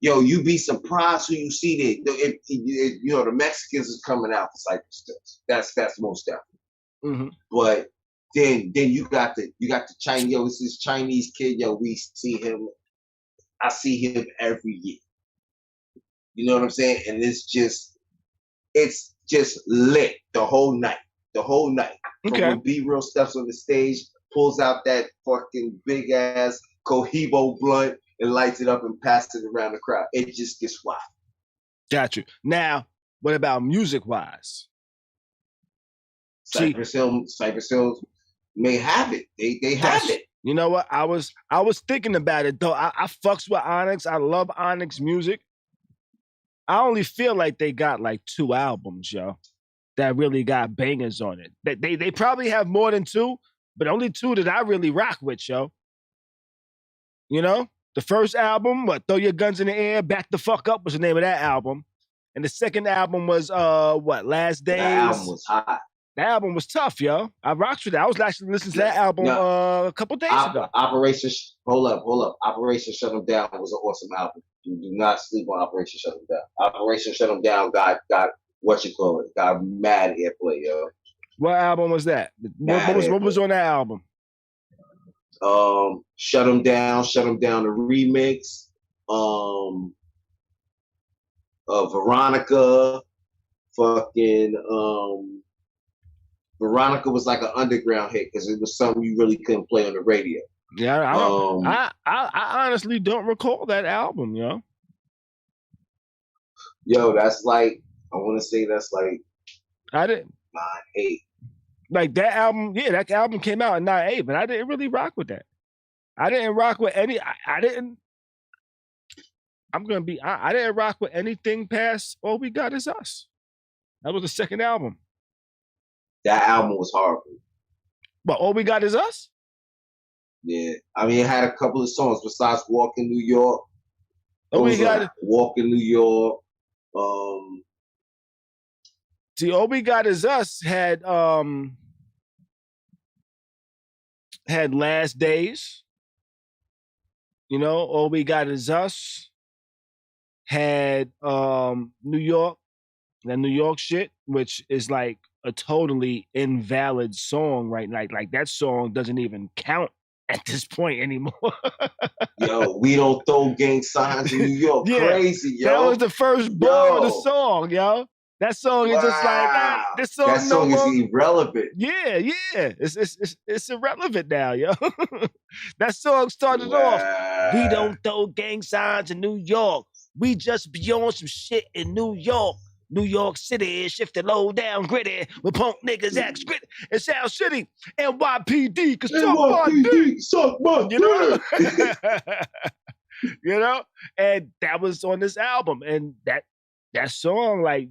You be surprised who you see there. The Mexicans is coming out for Cypress Hill. That's most definitely. Mm-hmm. But then you got the Chinese. Yo, this is Chinese kid. Yo, we see him. I see him every year. You know what I'm saying? And it's just lit the whole night. The whole night. Okay. From when B-Real steps on the stage, pulls out that fucking big ass Cohibo blunt and lights it up and passes it around the crowd. It just gets wild. Got you. Now, what about music-wise? Cypress Hill may have it. They have it. You know what? I was thinking about it though. I fucks with Onyx. I love Onyx music. I only feel like they got like 2 albums, yo, that really got bangers on it. They probably have more than 2, but only 2 that I really rock with, yo. You know? The first album, Throw Your Guns in the Air, Back the Fuck Up was the name of that album. And the second album was Last Days. That album was hot. That album was tough, yo. I rocked with it. I was actually listening to that album a couple days ago. Hold up. Operation Shut 'Em Down was an awesome album. You do not sleep on Operation Shut 'Em Down. Operation Shut 'Em Down got got mad airplay, yo. What album was that? What was on that album? Shut 'Em Down, the remix. Veronica, Veronica was like an underground hit because it was something you really couldn't play on the radio. Yeah, I honestly don't recall that album, yo. Yo, that's like, I want to say that's like I didn't 9-8. Like that album, yeah, that album came out in 9-8, but I didn't really rock with that. I didn't rock with any. I didn't rock with anything past All We Got Is Us. That was the second album. That album was horrible. But All We Got Is Us? Yeah. I mean, it had a couple of songs besides Walk in New York. Walk in New York. See, All We Got Is Us had Last Days. You know, All We Got Is Us had New York, that New York shit, which is like a totally invalid song, right? Like that song doesn't even count at this point anymore. Yo, we don't throw gang signs in New York. Yeah, crazy, yo. That was the first bar of the song, yo. That song is just like this song. That song is irrelevant. Yeah. It's irrelevant now, yo. That song started off. We don't throw gang signs in New York. We just be on some shit in New York. New York City is shifted low down gritty with punk niggas act gritty. It sounds shitty. NYPD, cause suck my dick. You know? You know? And that was on this album. And that song, like,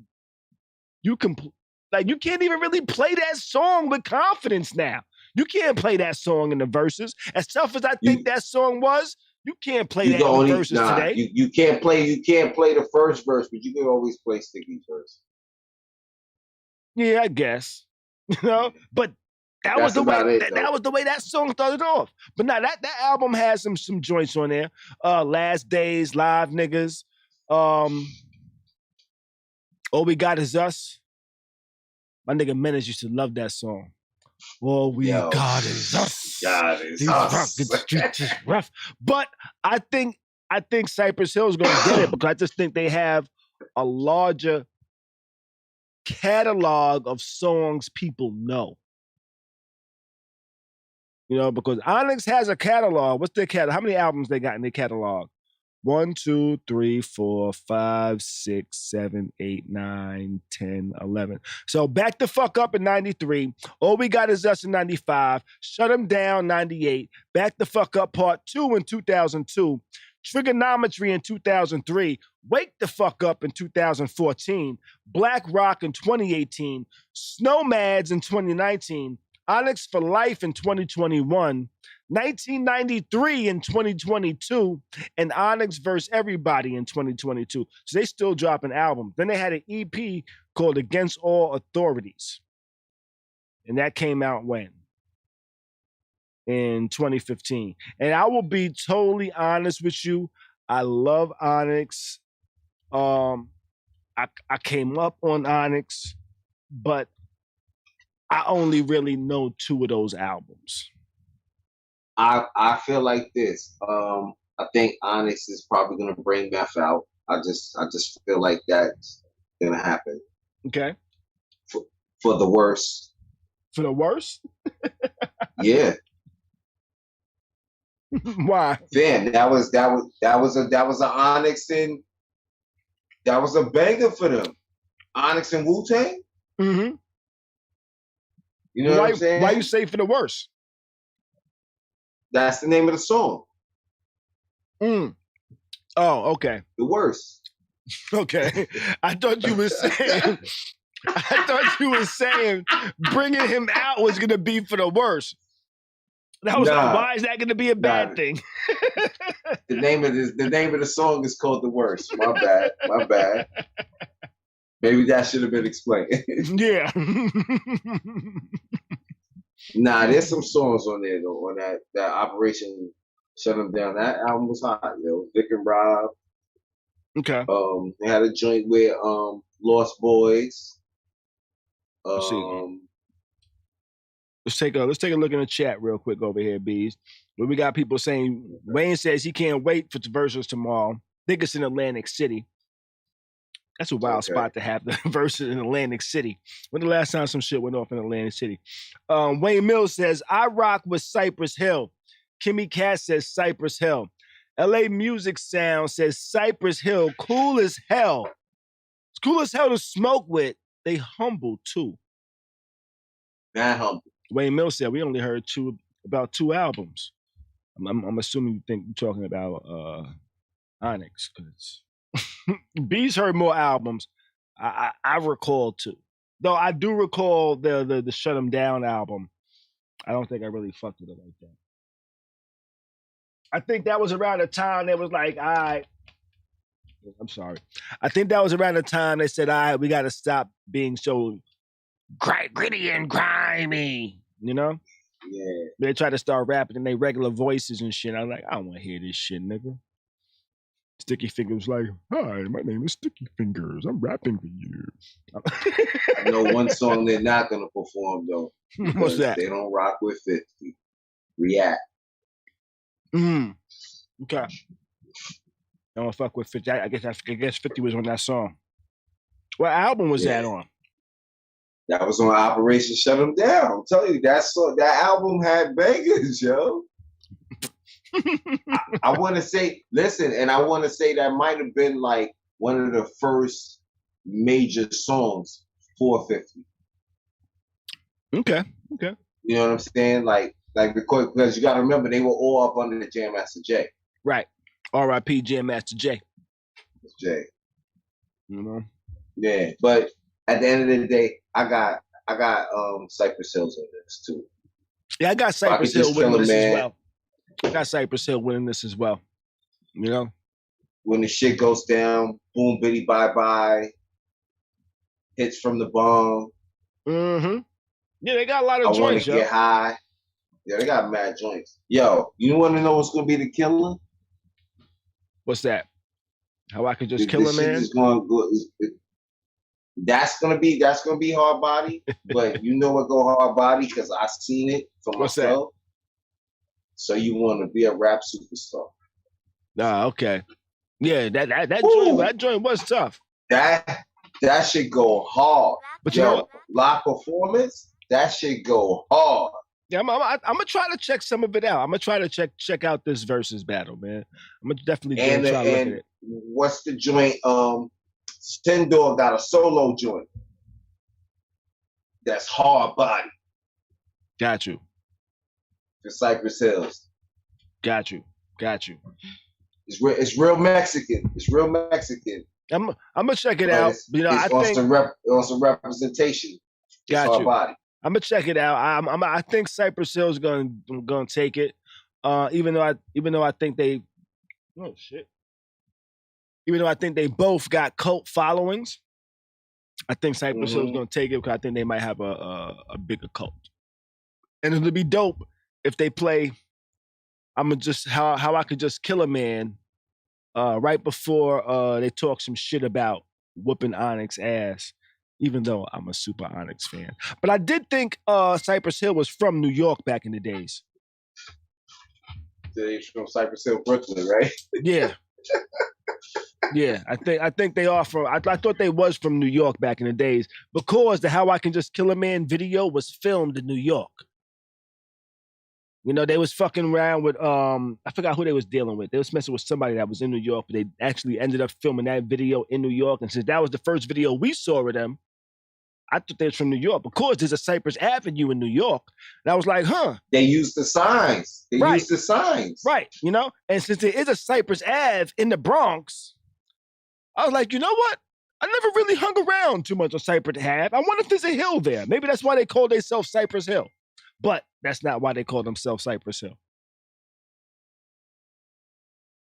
you can't even really play that song with confidence now. You can't play that song in the verses. As tough as I think that song was, you can't play that in the verses today. You can't play the first verse, but you can always play Sticky's verse. Yeah, I guess. You know? But that was the way that song started off. But now that album has some joints on there. Last Days, Live Niggas. All We Got Is Us. My nigga Menace used to love that song. All we got is us. These fucking streets is rough. But I think Cypress Hill is going to get it because I just think they have a larger catalog of songs people know. You know, because Onyx has a catalog. What's their catalog? How many albums they got in their catalog? 1, 2, 3, 4, 5, 6, 7, 8, 9, 10, 11. So Back the Fuck Up in 93. All We Got Is Us in 95. Shut 'Em Down 98. Back the Fuck Up Part 2 in 2002. Trigonometry in 2003. Wake the Fuck Up in 2014. Black Rock in 2018. Snowmads in 2019. Onyx for Life in 2021. 1993 in 2022, and Onyx vs. Everybody in 2022. So they still dropping albums. Then they had an EP called Against All Authorities. And that came out when? In 2015. And I will be totally honest with you. I love Onyx. I came up on Onyx, but I only really know 2 of those albums. I feel like this. I think Onyx is probably gonna bring Meth out. I just feel like that's gonna happen. Okay. For the worst. For the worst? Yeah. Why? Damn, that was an Onyx and that was a banger for them. Onyx and Wu-Tang. Mm-hmm. You know what I'm saying? Why you say for the worst? That's the name of the song. Oh, okay. The worst. Okay. I thought you were saying bringing him out was gonna be for the worst. That was like, why is that gonna be a bad thing? The name of the song is called The Worst. My bad. Maybe that should have been explained. Yeah. Nah, there's some songs on there though. On that Operation Shut Them Down. That album was hot, yo. Vic and Rob. Okay. They had a joint with Lost Boys. Let's see. Let's take a look in the chat real quick over here, Beez. Where we got people saying Wayne says he can't wait for the verses tomorrow. I think it's in Atlantic City. That's a wild spot to have the verses in Atlantic City. When the last time some shit went off in Atlantic City? Wayne Mills says, I rock with Cypress Hill. Kimmy Cat says Cypress Hill. LA Music Sound says Cypress Hill, cool as hell. It's cool as hell to smoke with. They humble too. Not humble. Wayne Mills said we only heard about 2 albums. I'm assuming you think you're talking about Onyx, because Beez heard more albums. I recall 2. Though I do recall the Shut 'Em Down album. I don't think I really fucked with it like that. I think that was around the time they was like, all right. I'm sorry. I think that was around the time they said, all right, we got to stop being so gritty and grimy, you know? Yeah. They try to start rapping in their regular voices and shit. I'm like, I don't want to hear this shit, nigga. Sticky Fingers like, hi, my name is Sticky Fingers. I'm rapping for you. I know one song they're not going to perform, though. What's that? They don't rock with 50. React. Okay. I don't fuck with 50. I guess 50 was on that song. What album was that on? That was on Operation Shut 'Em Down. I'm telling you, that album had bangers, yo. I want to say, listen, and I want to say that might have been like one of the first major songs for 50. Okay. You know what I'm saying? Like because you got to remember they were all up under the Jam Master Jay. Right. R.I.P. Jam Master Jay. Jay. You know. Yeah, but at the end of the day, I got Cypress Hills in this too. Yeah, I got Cypress Hill winning this as well. I got Cypress Hill winning this as well. You know? When the shit goes down, boom, biddy, bye-bye. Hits from the bomb. Mm-hmm. Yeah, they got a lot of joints, yo. I want to get high. Yeah, they got mad joints. Yo, you want to know what's going to be the killer? What's that? How I could just kill a man? That's gonna be hard body, but you know what go hard body because I seen it for myself. That? So you want to be a rap superstar? Ah, okay. Yeah, that joint was tough. That should go hard. But you know, live performance, that should go hard. Yeah, I'm gonna try to check some of it out. I'm gonna try to check out this versus battle, man. I'm gonna definitely try to look at it. What's the joint? Stendor got a solo joint that's hard body. Got you. For Cypress Hills. Got you. It's real Mexican. I'm gonna check it out. You know, I think on some representation. Got you. Body. I'm gonna check it out. I think Cypress Hill is gonna take it. Even though I think they, oh shit. Even though I think they both got cult followings, I think Cypress Hill is going to take it because I think they might have a bigger cult. And it'll be dope if they play. I'm gonna just how I could just kill a man right before they talk some shit about whooping Onyx ass. Even though I'm a super Onyx fan, but I did think Cypress Hill was from New York back in the days. They're from Cypress Hill, Brooklyn, right? Yeah. Yeah, I think they are from. I thought they was from New York back in the days because the "How I Can Just Kill a Man" video was filmed in New York. You know, they was fucking around with I forgot who they was dealing with. They was messing with somebody that was in New York, but they actually ended up filming that video in New York. And since that was the first video we saw of them, I thought they was from New York because there's a Cypress Avenue in New York. And I was like, huh. They used the signs. Used the signs. Right, you know? And since there is a Cypress Ave in the Bronx, I was like, you know what? I never really hung around too much on Cypress Ave. I wonder if there's a hill there. Maybe that's why they call themselves Cypress Hill. But that's not why they call themselves Cypress Hill.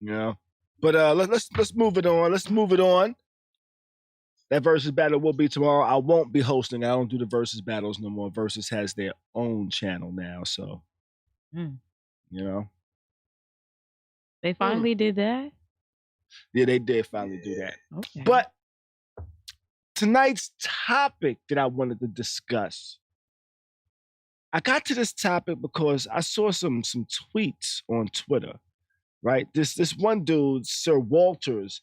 You know? But let's move it on. Let's move it on. That versus battle will be tomorrow. I won't be hosting. I don't do the versus battles no more. Versus has their own channel now, so you know. They finally did that? Yeah, they did finally do that. Okay. But tonight's topic that I wanted to discuss, I got to this topic because I saw some tweets on Twitter, right? This one dude, Sir Walters,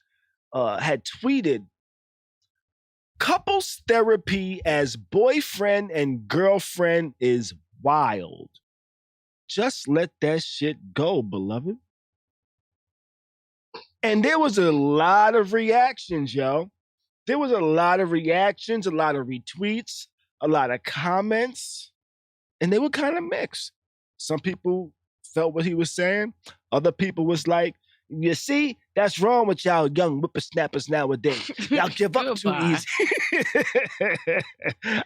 had tweeted, "Couples therapy as boyfriend and girlfriend is wild. Just let that shit go, beloved." And there was a lot of reactions, yo. There was a lot of reactions, a lot of retweets, a lot of comments. And they were kind of mixed. Some people felt what he was saying. Other people was like, you see, that's wrong with y'all young whippersnappers nowadays. Y'all give up too easy.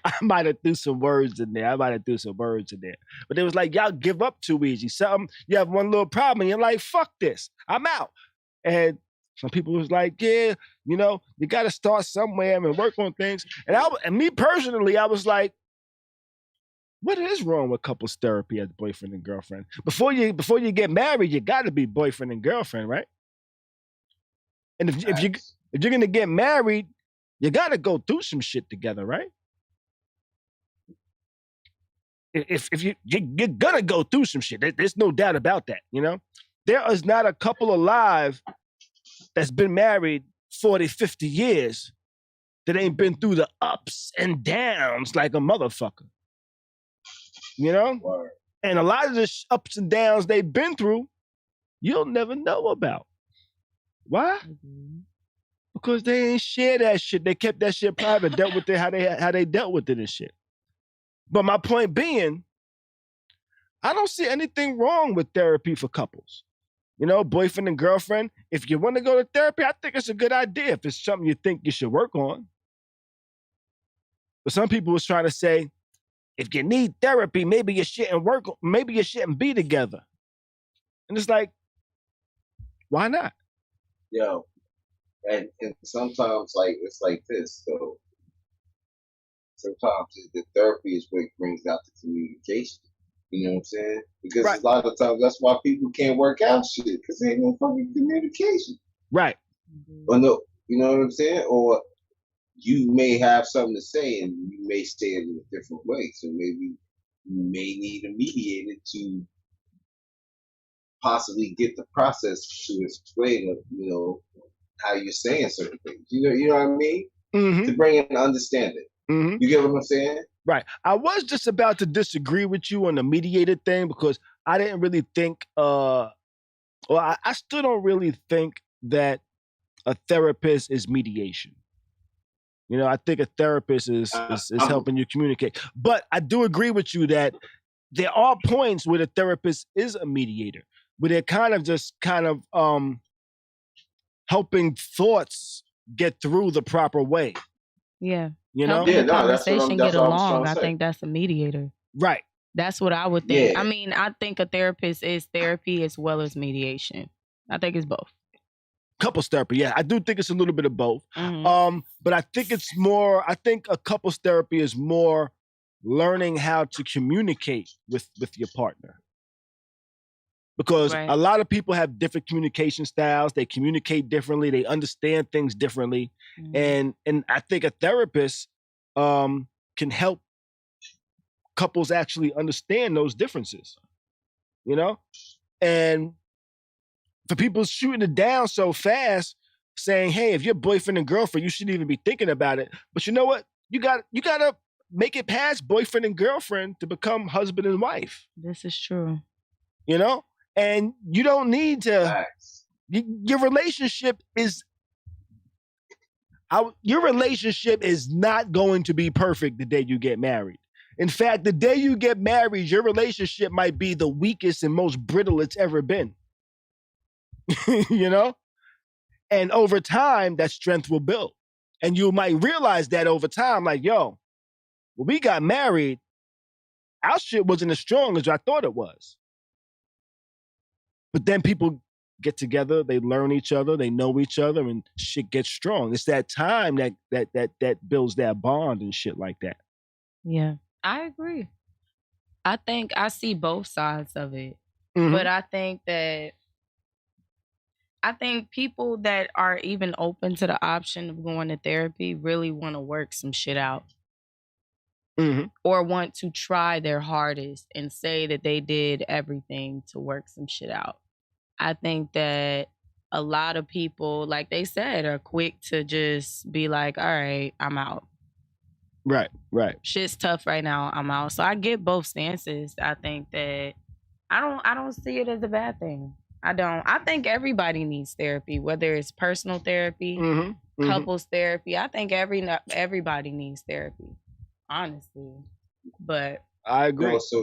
I might have threw some words in there. But they was like, y'all give up too easy. Something, you have one little problem and you're like, fuck this. I'm out. And some people was like, yeah, you know, you got to start somewhere and work on things. And me personally, I was like, what is wrong with couples therapy as boyfriend and girlfriend? Before you get married, you got to be boyfriend and girlfriend, right? And if you're gonna get married, you got to go through some shit together, right? If you're gonna go through some shit, there's no doubt about that. You know, there is not a couple alive that's been married 40, 50 years that ain't been through the ups and downs like a motherfucker. You know? Word. And a lot of the ups and downs they've been through, you'll never know about. Why? Because they ain't share that shit. They kept that shit private, dealt with it how they dealt with it and shit. But my point being, I don't see anything wrong with therapy for couples. You know, boyfriend and girlfriend, if you want to go to therapy, I think it's a good idea if it's something you think you should work on. But some people was trying to say, if you need therapy, maybe you shouldn't be together. And it's like, why not? Yo, and sometimes it's like this. So sometimes the therapy is what brings out the communication. You know what I'm saying? Because a lot of times that's why people can't work out shit, because they ain't no fucking communication. Right. Or no, you know what I'm saying? Or you may have something to say and you may say it in a different way. So maybe you may need a mediator to possibly get the process to explain, you know, how you're saying certain things. You know what I mean? Mm-hmm. To bring in understanding. Mm-hmm. You get what I'm saying? Right. I was just about to disagree with you on the mediator thing because I didn't really think, I still don't really think that a therapist is mediation. You know, I think a therapist is helping you communicate. But I do agree with you that there are points where the therapist is a mediator, where they're kind of helping thoughts get through the proper way. Yeah. You know? Yeah, conversation get along. I think that's a mediator. Right. That's what I would think. Yeah. I mean, I think a therapist is therapy as well as mediation. I think it's both. Couples therapy, yeah. I do think it's a little bit of both. Mhm. But I think I think a couples therapy is more learning how to communicate with your partner. Because Right. a lot of people have different communication styles. They communicate differently. They understand things differently. Mhm. And I think a therapist can help couples actually understand those differences, you know? And for people shooting it down so fast, saying, hey, if you're boyfriend and girlfriend, you shouldn't even be thinking about it. But you know what? You gotta make it past boyfriend and girlfriend to become husband and wife. This is true. You know? And you don't need to Facts. your relationship is not going to be perfect the day you get married. In fact, the day you get married, your relationship might be the weakest and most brittle it's ever been. You know? And over time, that strength will build. And you might realize that over time, like, yo, when we got married, our shit wasn't as strong as I thought it was. But then people get together, they learn each other, they know each other, and shit gets strong. It's that time that builds that bond and shit like that. Yeah, I agree. I think I see both sides of it. Mhm. But I think people that are even open to the option of going to therapy really want to work some shit out. Mhm. Or want to try their hardest and say that they did everything to work some shit out. I think that a lot of people, like they said, are quick to just be like, all right, I'm out. Right. Shit's tough right now, I'm out. So I get both stances. I think that I don't see it as a bad thing. I don't. I think everybody needs therapy, whether it's personal therapy, couples therapy. I think everybody needs therapy, honestly. But I agree. Also,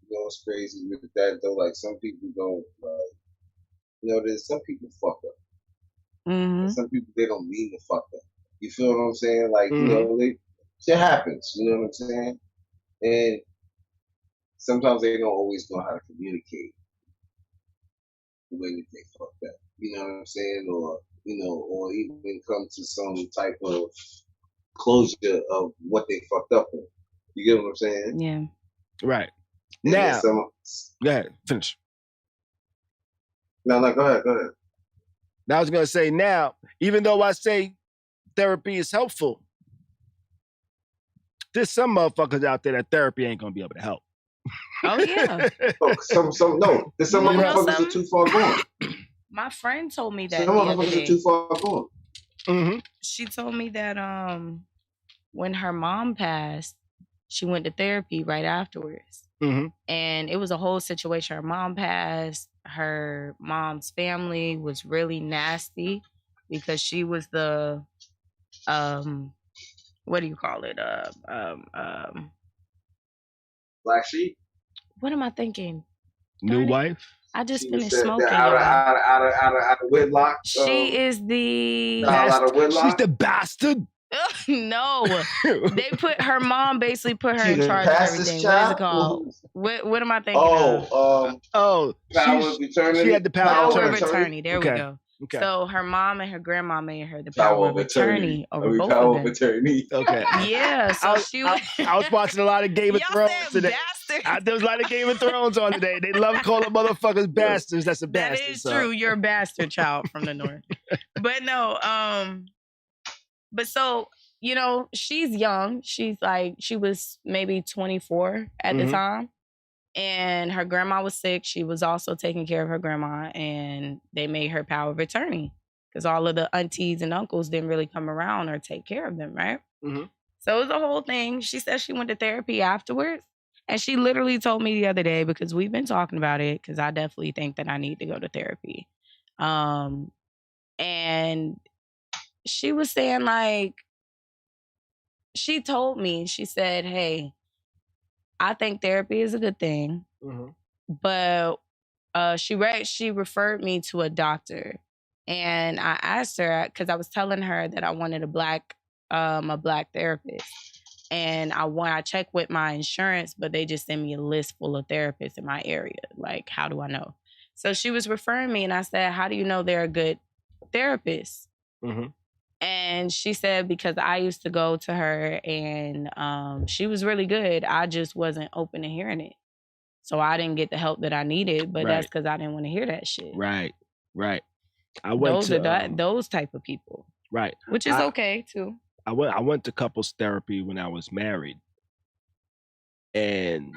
you know what's crazy with that though? Like some people don't, there's some people fuck up. mhm. Some people they don't mean to fuck up. You feel what I'm saying? Like shit happens. You know what I'm saying? And sometimes they don't always know how to communicate the way that they fucked up. You know what I'm saying? Or or even come to some type of closure of what they fucked up on. You get what I'm saying? Yeah. Right. And Now, go ahead, finish. No, go ahead. Now I was gonna say, now, even though I say therapy is helpful, there's some motherfuckers out there that therapy ain't gonna be able to help. Oh yeah. There's some motherfuckers are too far gone. My friend told me that Some the other motherfuckers day. are too far gone. Mm-hmm. She told me that when her mom passed, she went to therapy right afterwards. Mm-hmm. And it was a whole situation. Her mom passed. Her mom's family was really nasty because she was the what do you call it? Black sheep. What am I thinking? New wife. I just She finished was smoking. out of wedlock. She is the out of wedlock. She's the bastard. No, they put her mom basically put her in charge of everything. What is it called? What am I thinking of? Power of attorney. She had the power of attorney. There we go. Okay. So her mom and her grandma made her the power of attorney over both of them. Attorney. Okay. Yeah. So I was watching a lot of Game of Y'all Thrones said today. There was a lot of Game of Thrones on today. They love calling motherfuckers bastards. That's a bastard. That is true. You're a bastard child from the north. But no, but so, she's young. She's like, she was maybe 24 at the time. And her grandma was sick. She was also taking care of her grandma. And they made her power of attorney. Because all of the aunties and uncles didn't really come around or take care of them, right? Mm-hmm. So it was a whole thing. She said she went to therapy afterwards. And she literally told me the other day, because we've been talking about it, because I definitely think that I need to go to therapy. And she was saying, like, she told me, she said, hey, I think therapy is a good thing. Mm-hmm. But she referred me to a doctor. And I asked her, because I was telling her that I wanted a black therapist. And I checked with my insurance, but they just sent me a list full of therapists in my area. Like, how do I know? So she was referring me, and I said, how do you know they're a good therapist? Mm-hmm. And she said, because I used to go to her, and she was really good. I just wasn't open to hearing it. So I didn't get the help that I needed, but that's because I didn't want to hear that shit. Right. I went those type of people. Right. Which is okay, too. I went to couples therapy when I was married. And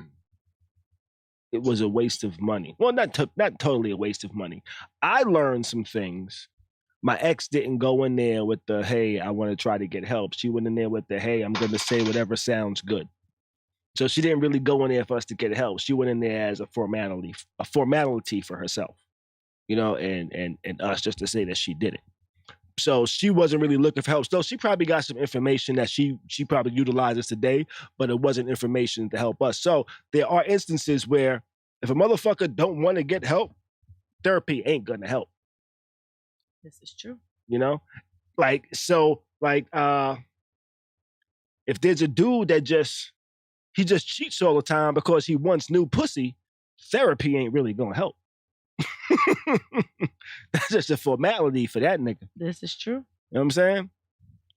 it was a waste of money. Well, not totally a waste of money. I learned some things. My ex didn't go in there with the, hey, I want to try to get help. She went in there with the, hey, I'm going to say whatever sounds good. So she didn't really go in there for us to get help. She went in there as a formality for herself, you know, and us just to say that she did it. So she wasn't really looking for help. So she probably got some information that she probably utilizes today, but it wasn't information to help us. So there are instances where if a motherfucker don't want to get help, therapy ain't gonna help. This is true. You know? If there's a dude that he just cheats all the time because he wants new pussy, therapy ain't really gonna help. That's just a formality for that nigga. This is true. You know what I'm saying?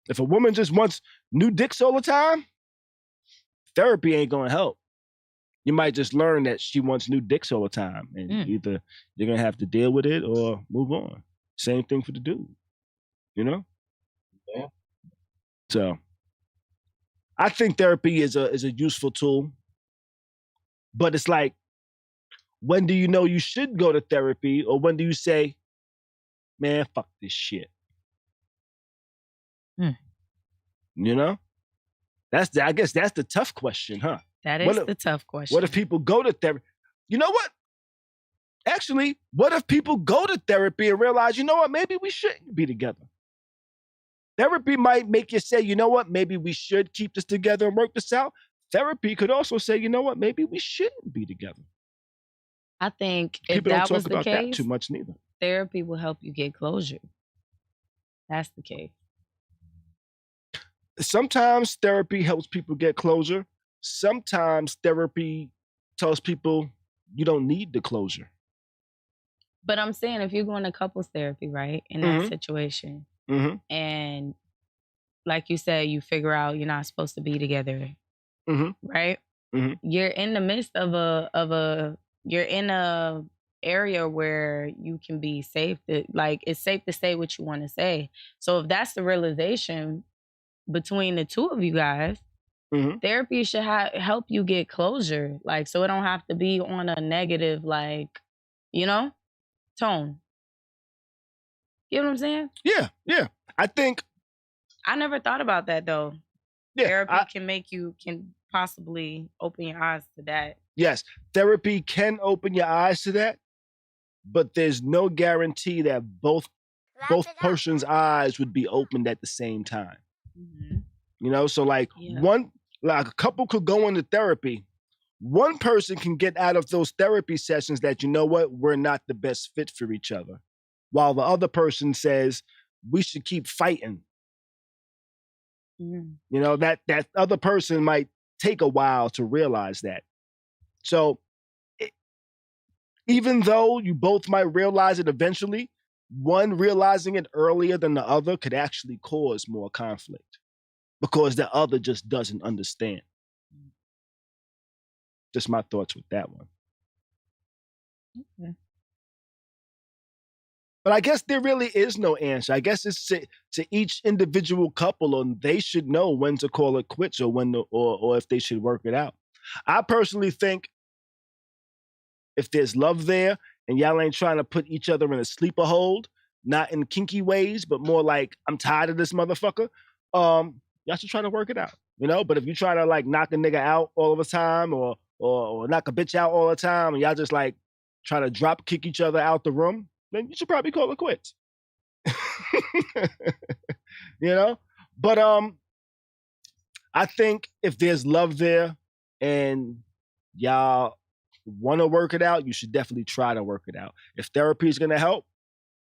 If a woman just wants new dicks all the time, therapy ain't gonna help. You might just learn that she wants new dicks all the time, and either you're gonna have to deal with it or move on. Same thing for the dude, you know? Yeah. So I think therapy is a useful tool, but it's like, when do you know you should go to therapy, or when do you say, man, fuck this shit? You know? I guess that's the tough question, huh? That is the tough question. What if people go to therapy? You know what? Actually, what if people go to therapy and realize, you know what, maybe we shouldn't be together? Therapy might make you say, you know what, maybe we should keep this together and work this out. Therapy could also say, you know what, maybe we shouldn't be together. I think if people that don't was talk the about case, that too much neither. Therapy will help you get closure. That's the case. Sometimes therapy helps people get closure. Sometimes therapy tells people you don't need the closure. But I'm saying, if you're going to couples therapy, right, in that situation, and like you said, you figure out you're not supposed to be together, right? You're in the midst of you're in a area where you can be safe. It's safe to say what you want to say. So if that's the realization between the two of you guys, therapy should help you get closure. Like, so it don't have to be on a negative, like, you know, tone. You know what I'm saying? Yeah. I think I never thought about that though. Yeah, therapy can possibly open your eyes to that. Yes, therapy can open your eyes to that, but there's no guarantee that both person's eyes would be opened at the same time. You know, so like a couple could go into therapy. One person can get out of those therapy sessions that, you know what, we're not the best fit for each other, while the other person says we should keep fighting. You know, that other person might take a while to realize that. So even though you both might realize it eventually, one realizing it earlier than the other could actually cause more conflict because the other just doesn't understand. Just my thoughts with that one. Okay. But I guess there really is no answer. I guess it's to each individual couple, and they should know when to call it quits or or if they should work it out. I personally think if there's love there and y'all ain't trying to put each other in a sleeper hold, not in kinky ways, but more like, I'm tired of this motherfucker, y'all should try to work it out, you know? But if you try to like knock a nigga out all the time or knock a bitch out all the time and y'all just like try to drop kick each other out the room, then you should probably call it quits. You know? But I think if there's love there and y'all want to work it out, you should definitely try to work it out. If therapy is going to help,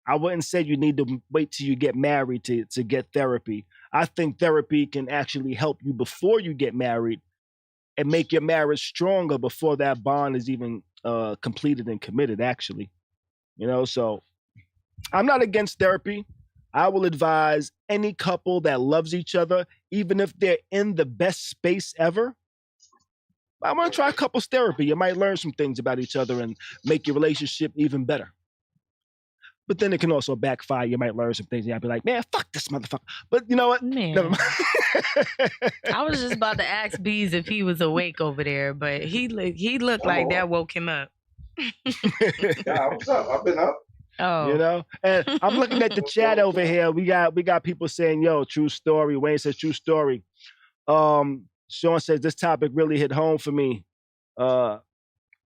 I wouldn't say you need to wait till you get married to get therapy. I think therapy can actually help you before you get married and make your marriage stronger before that bond is even completed and committed, actually. You know, so I'm not against therapy. I will advise any couple that loves each other, even if they're in the best space ever. I want to try couples therapy. You might learn some things about each other and make your relationship even better. But then it can also backfire. You might learn some things and you'll be like, man, fuck this motherfucker. But you know what? Man. Never mind. I was just about to ask Beez if he was awake over there, but he looked like that woke him up. Yeah, what's up? I've been up. Oh. You know? And I'm looking at the chat over here. We got people saying, yo, true story. Wayne says true story. Sean says this topic really hit home for me.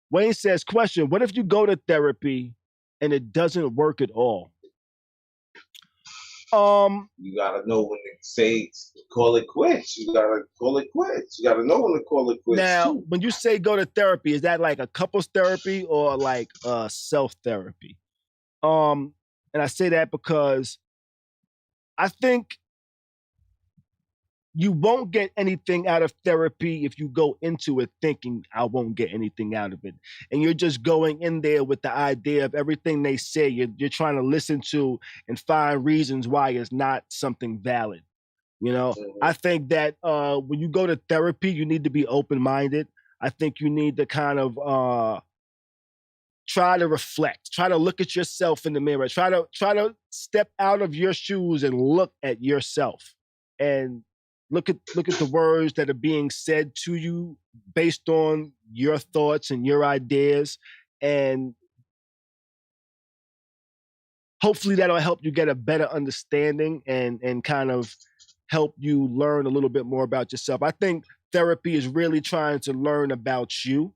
Wayne says, question, what if you go to therapy and it doesn't work at all? You gotta know when to say, call it quits. You gotta call it quits. You gotta know when to call it quits. Now, too. when you say go to therapy, is that like a couples therapy or like self-therapy? And I say that because I think you won't get anything out of therapy if you go into it thinking I won't get anything out of it. And you're just going in there with the idea of everything they say. You're trying to listen to and find reasons why it's not something valid. You know, I think that when you go to therapy, you need to be open-minded. I think you need to kind of try to reflect, try to look at yourself in the mirror, try to step out of your shoes and look at yourself and look at the words that are being said to you based on your thoughts and your ideas. And hopefully that'll help you get a better understanding and kind of help you learn a little bit more about yourself. I think therapy is really trying to learn about you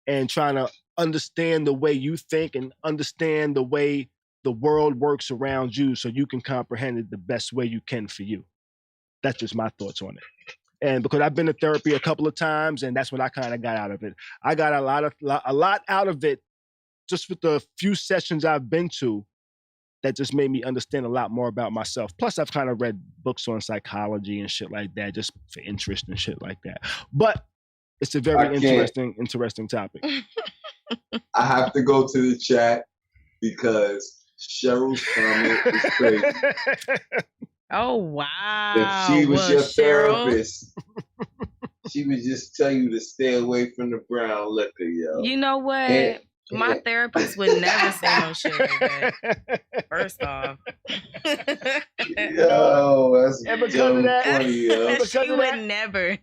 and trying to understand the way you think and understand the way the world works around you so you can comprehend it the best way you can for you. That's just my thoughts on it. And because I've been to therapy a couple of times, and that's what I kind of got out of it. I got a lot out of it just with the few sessions I've been to that just made me understand a lot more about myself. Plus, I've kind of read books on psychology and shit like that, just for interest and shit like that. But it's a very interesting topic. I have to go to the chat because Cheryl's comment is crazy. Oh, wow. If she was your Cheryl? therapist, she would just tell you to stay away from the brown liquor, yo. You know what? My therapist would never say no shit like that. First off. Yo, that's dumb funny, yo. She would never.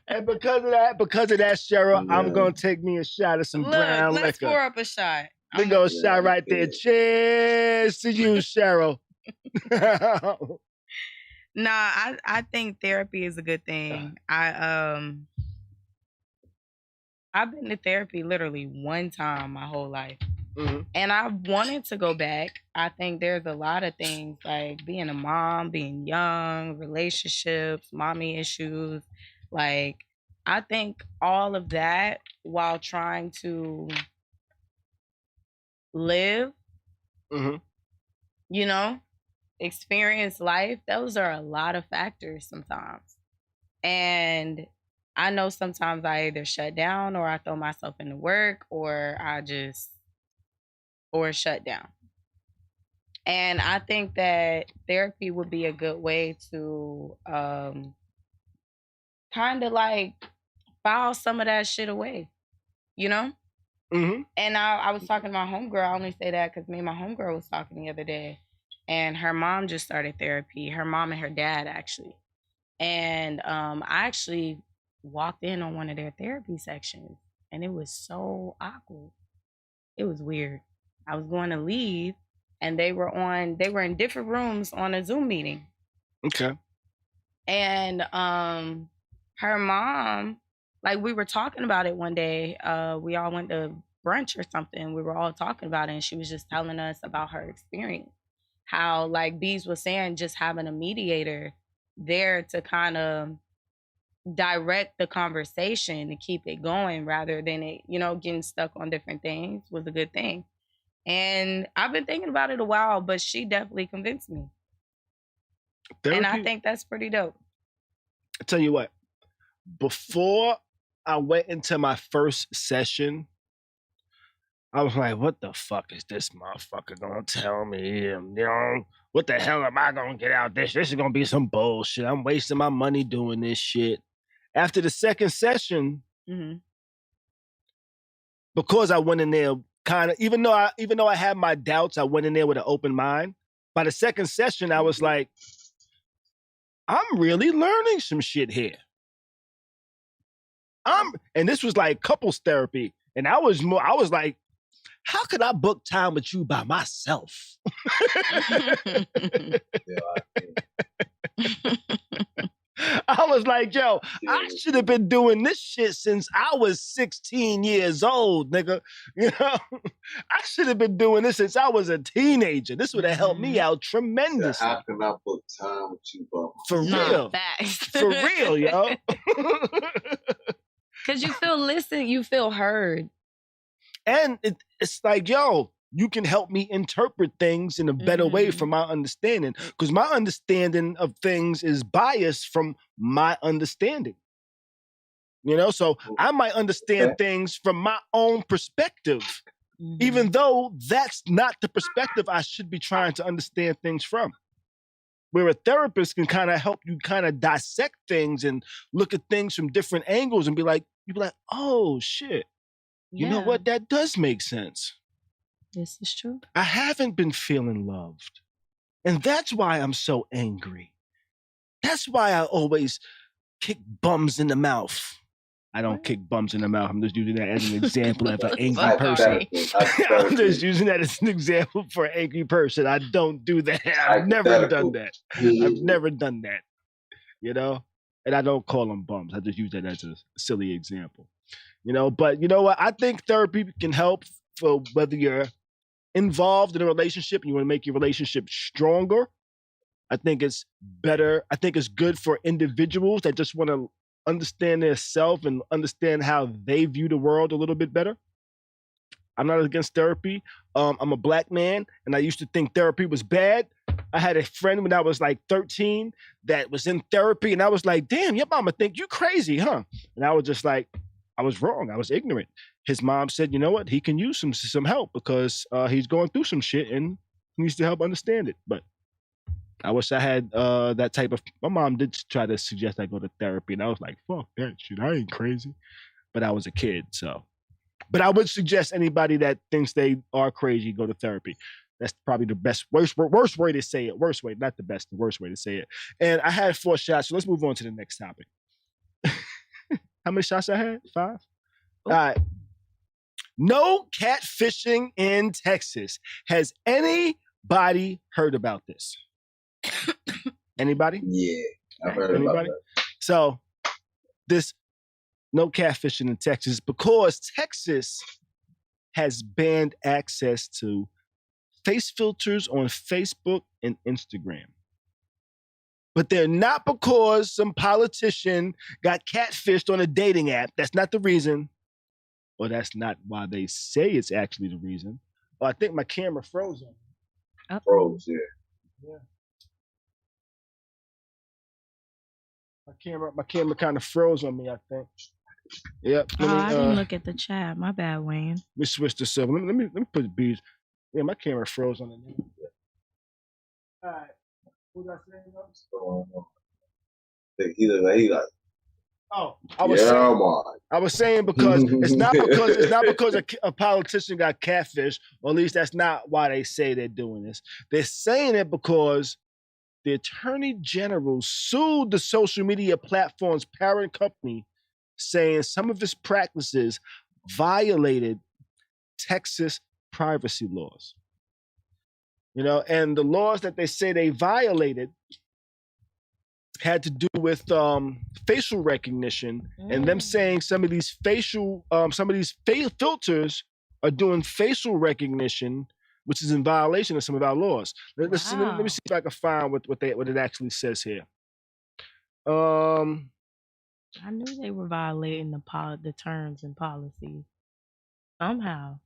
And because of that, Cheryl, yeah. I'm going to take me a shot of some brown liquor. Let's pour up a shot. We go a shot right there. Cheers to you, Cheryl. Nah, I think therapy is a good thing. I've been to therapy literally one time my whole life. Mm-hmm. And I wanted to go back. I think there's a lot of things like being a mom, being young, relationships, mommy issues. Like, I think all of that while trying to live, you know, experience life, those are a lot of factors sometimes. And I know sometimes I either shut down or I throw myself into work or shut down. And I think that therapy would be a good way to kind of like file some of that shit away, you know? Mm-hmm. And I was talking to my homegirl. I only say that because me and my homegirl was talking the other day. And her mom just started therapy. Her mom and her dad, actually. And I actually walked in on one of their therapy sections. And it was so awkward. It was weird. I was going to leave. And they were in different rooms on a Zoom meeting. Okay. And her mom, like we were talking about it one day. We all went to brunch or something. We were all talking about it. And she was just telling us about her experience. How, like Beez was saying, just having a mediator there to kind of direct the conversation to keep it going rather than it, you know, getting stuck on different things was a good thing. And I've been thinking about it a while, but she definitely convinced me. Therapy, and I think that's pretty dope. I tell you what, before I went into my first session, I was like, what the fuck is this motherfucker gonna tell me? You know, what the hell am I gonna get out this? This is gonna be some bullshit. I'm wasting my money doing this shit. After the second session, because I went in there kind of, even though I had my doubts, I went in there with an open mind. By the second session, I was like, I'm really learning some shit here. And this was like couples therapy. And I was like, how could I book time with you by myself? I was like, yo, I should have been doing this shit since I was 16 years old, nigga. You know, I should have been doing this since I was a teenager. This would have helped me out tremendously. How can I book time with you, bro? For real. For real, yo. Because you feel listened, you feel heard. And it's like, yo, you can help me interpret things in a better way from my understanding. Because my understanding of things is biased from my understanding. You know, so I might understand things from my own perspective, even though that's not the perspective I should be trying to understand things from. Where a therapist can kind of help you kind of dissect things and look at things from different angles and be like, oh shit, you know what? That does make sense. This is true. I haven't been feeling loved. And that's why I'm so angry. That's why I always kick bums in the mouth. I don't kick bums in the mouth. I'm just using that as an example of an angry person. I'm just using that as an example for an angry person. I don't do that. I've never done that. I've never done that. You know? And I don't call them bums. I just use that as a silly example. You know, but you know what? I think therapy can help for whether you're involved in a relationship and you want to make your relationship stronger. I think it's better. I think it's good for individuals that just want to understand their self and understand how they view the world a little bit better. I'm not against therapy. I'm a black man, and I used to think therapy was bad. I had a friend when I was like 13 that was in therapy, and I was like, damn, your mama think you crazy, huh? And I was just like, I was wrong. I was ignorant. His mom said, you know what? He can use some help because he's going through some shit and he needs to help understand it. But I wish I had that type of... My mom did try to suggest I go to therapy, and I was like, fuck that shit. I ain't crazy. But I was a kid, so... But I would suggest anybody that thinks they are crazy go to therapy. That's probably the worst way to say it. Worst way, not the best, the worst way to say it. And I had 4 shots, so let's move on to the next topic. How many shots I had? 5? All right. No catfishing in Texas. Has anybody heard about this? Anybody? Yeah, I've heard about that. So, this no catfishing in Texas because Texas has banned access to face filters on Facebook and Instagram. But they're not because some politician got catfished on a dating app. That's not the reason. Or that's not why they say it's actually the reason. Oh, I think my camera froze on me. Froze, yeah. My camera kind of froze on me, I think. Yep. I didn't look at the chat. My bad, Wayne. Let me switch this up. Let me put Beez. Yeah, my camera froze on it. All right. What was I saying? He like. Oh, I was saying because it's not because a politician got catfished, or at least that's not why they say they're doing this. They're saying it because the Attorney General sued the social media platform's parent company, saying some of its practices violated Texas privacy laws. You know, and the laws that they say they violated had to do with facial recognition and them saying some of these filters are doing facial recognition, which is in violation of some of our laws. Let me see if I can find what it actually says here. I knew they were violating the terms and policies somehow.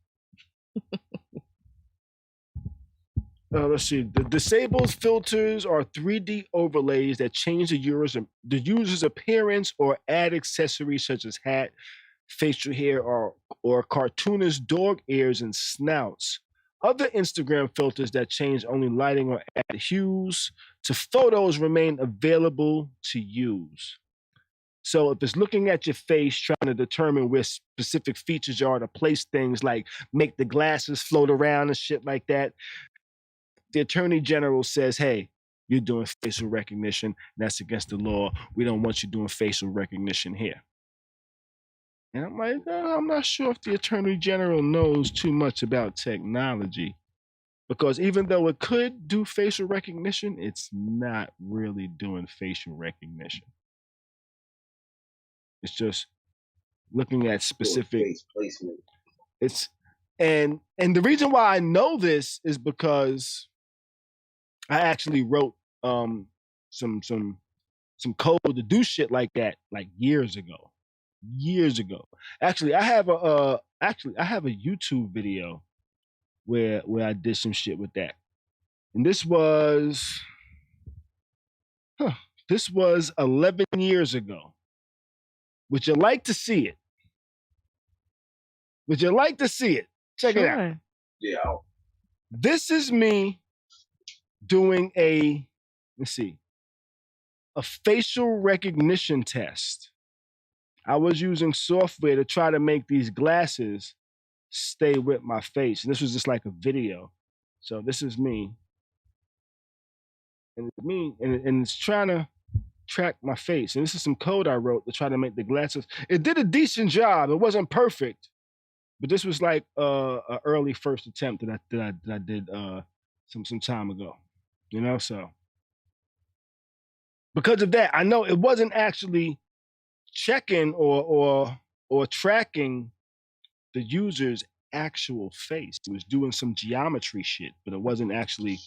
Let's see. The disabled filters are 3D overlays that change the user's appearance or add accessories such as hat, facial hair or cartoonish dog ears and snouts. Other Instagram filters that change only lighting or add hues to photos remain available to use. So if it's looking at your face, trying to determine where specific features are to place things like make the glasses float around and shit like that, the Attorney General says, hey, you're doing facial recognition. That's against the law. We don't want you doing facial recognition here. And I'm like, I'm not sure if the Attorney General knows too much about technology. Because even though it could do facial recognition, it's not really doing facial recognition. It's just looking at specific face placement. It's and the reason why I know this is because I actually wrote some code to do shit like that like years ago. Actually, I have a YouTube video where I did some shit with that. And this was 11 years ago. Would you like to see it? Check it out. Yeah. This is me doing a facial recognition test. I was using software to try to make these glasses stay with my face. And this was just like a video. So this is me. And it's me, and it's trying to track my face. And this is some code I wrote to try to make the glasses. It did a decent job. It wasn't perfect, but this was like a early first attempt that I did some time ago. You know, so because of that, I know it wasn't actually checking or tracking the user's actual face. It was doing some geometry shit, but it wasn't actually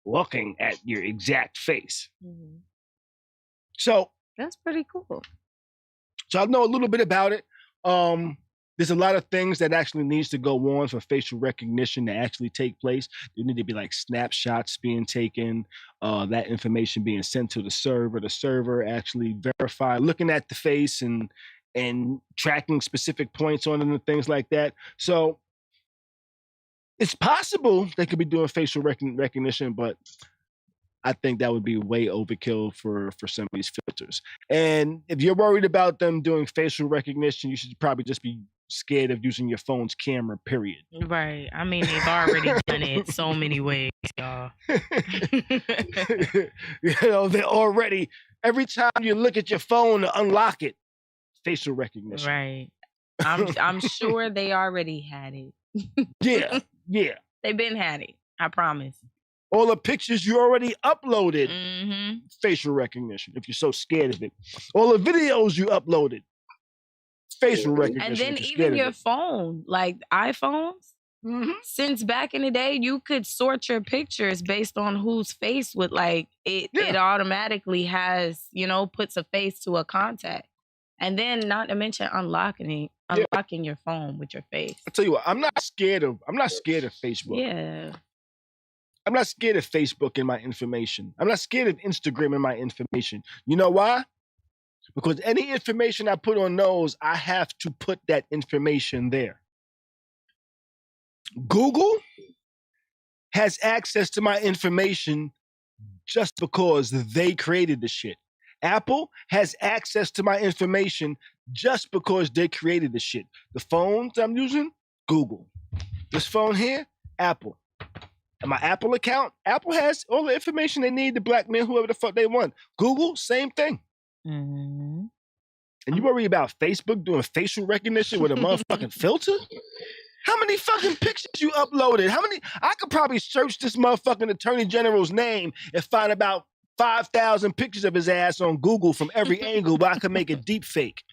looking at your exact face. Mm-hmm. So that's pretty cool. So I know a little bit about it. There's a lot of things that actually needs to go on for facial recognition to actually take place. There need to be like snapshots being taken, that information being sent to the server actually verify, looking at the face and tracking specific points on it and things like that. So it's possible they could be doing facial recognition, but I think that would be way overkill for some of these filters. And if you're worried about them doing facial recognition, you should probably just be scared of using your phone's camera, period. Right. I mean, they've already done it so many ways, y'all. You know, they're already, every time you look at your phone to unlock it, facial recognition. Right. I'm sure they already had it. Yeah. They've been had it. I promise. All the pictures you already uploaded, mm-hmm. facial recognition, if you're so scared of it. All the videos you uploaded, facial recognition. And then even your phone, like iPhones, mm-hmm. since back in the day, you could sort your pictures based on whose face would like it. Yeah. It automatically has, puts a face to a contact. And then not to mention unlocking your phone with your face. I tell you what, I'm not scared of Facebook. Yeah. I'm not scared of Facebook and my information. I'm not scared of Instagram and my information. You know why? Because any information I put on those, I have to put that information there. Google has access to my information just because they created the shit. Apple has access to my information just because they created the shit. The phones I'm using, Google. This phone here, Apple. And my Apple account, Apple has all the information they need to blackmail whoever the fuck they want. Google, same thing. Mm-hmm. And you worry about Facebook doing facial recognition with a motherfucking filter? How many fucking pictures you uploaded? I could probably search this motherfucking Attorney General's name and find about 5,000 pictures of his ass on Google from every angle, but I could make a deep fake.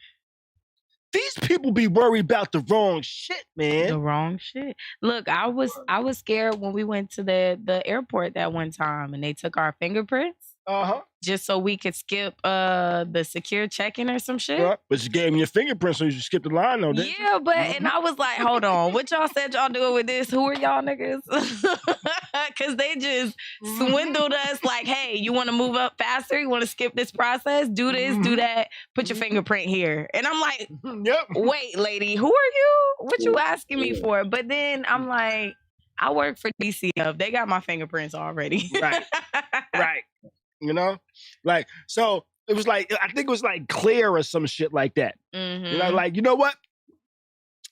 These people be worried about the wrong shit, man. The wrong shit. Look, I was scared when we went to the airport that one time and they took our fingerprints. Just so we could skip the secure check-in or some shit. Yeah, but you gave me your fingerprints, so you should skip the line, though. Yeah, but and I was like, hold on, what y'all said y'all doing with this? Who are y'all niggas? Because they just swindled us. Like, hey, you want to move up faster? You want to skip this process? Do this, do that. Put your fingerprint here. And I'm like, wait, lady, who are you? What you asking me for? But then I'm like, I work for DCF. They got my fingerprints already. Right. You know, like, so it was like, I think it was like Claire or some shit like that. You know, like, you know what?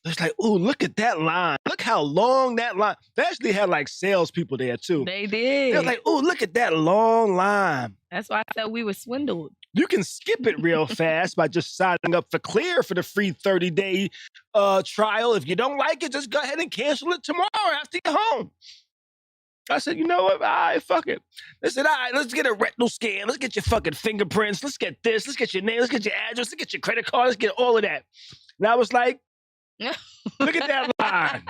It's like, ooh, look at that line. Look how long that line. They actually had like salespeople there too. They did. They were like, ooh, look at that long line. That's why I said we were swindled. You can skip it real fast by just signing up for Clear for the free 30-day trial. If you don't like it, just go ahead and cancel it tomorrow after you're home. I said, you know what? All right, fuck it. They said, all right, let's get a retinal scan. Let's get your fucking fingerprints. Let's get this. Let's get your name. Let's get your address. Let's get your credit card. Let's get all of that. And I was like, look at that line.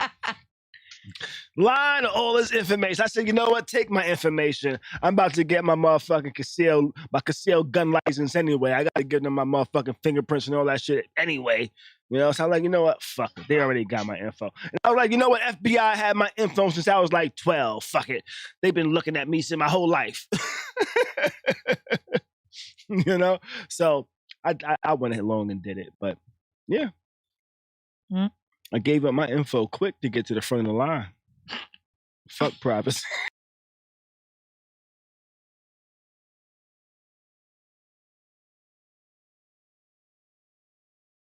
Line of all this information. I said, you know what? Take my information. I'm about to get my motherfucking KCL gun license anyway. I got to give them my motherfucking fingerprints and all that shit anyway. You know, so I'm like, you know what? Fuck it. They already got my info. And I was like, you know what? FBI had my info since I was like 12. Fuck it. They've been looking at me since my whole life. You know? So I went along and did it. But yeah. I gave up my info quick to get to the front of the line. Fuck privacy.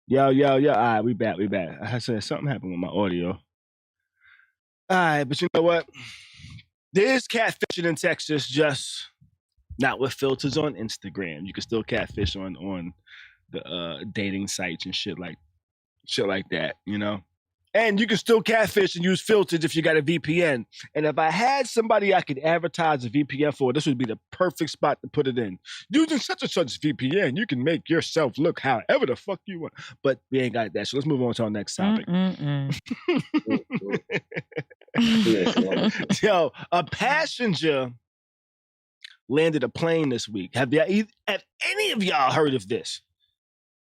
Yo. All right, we back. I said something happened with my audio. All right, but you know what? There's catfishing in Texas, just not with filters on Instagram. You can still catfish on the dating sites and shit like that, you know? And you can still catfish and use filters if you got a VPN. And if I had somebody I could advertise a VPN for, this would be the perfect spot to put it in. Using such and such VPN, you can make yourself look however the fuck you want. But we ain't got that. So let's move on to our next topic. Yo, a passenger landed a plane this week. Have any of y'all heard of this?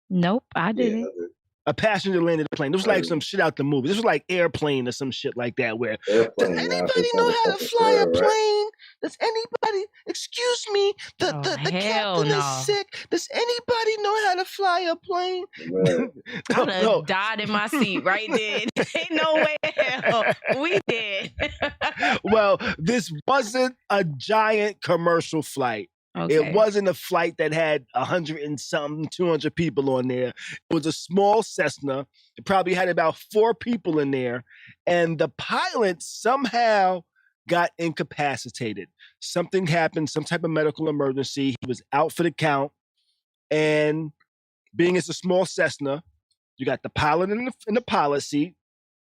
Nope, I didn't. Yeah. A passenger landed a plane. This was like some shit out the movie. This was like Airplane or some shit like that. Where Airplane, does anybody know how to fly a plane? Right? Does anybody? Excuse me, the captain is sick. Does anybody know how to fly a plane? Right. I would have died in my seat right then. Ain't no way in hell we did. Well, this wasn't a giant commercial flight. Okay. It wasn't a flight that had 100 and something, 200 people on there. It was a small Cessna. It probably had about 4 people in there. And the pilot somehow got incapacitated. Something happened, some type of medical emergency. He was out for the count. And being it's a small Cessna, you got the pilot in the pilot seat.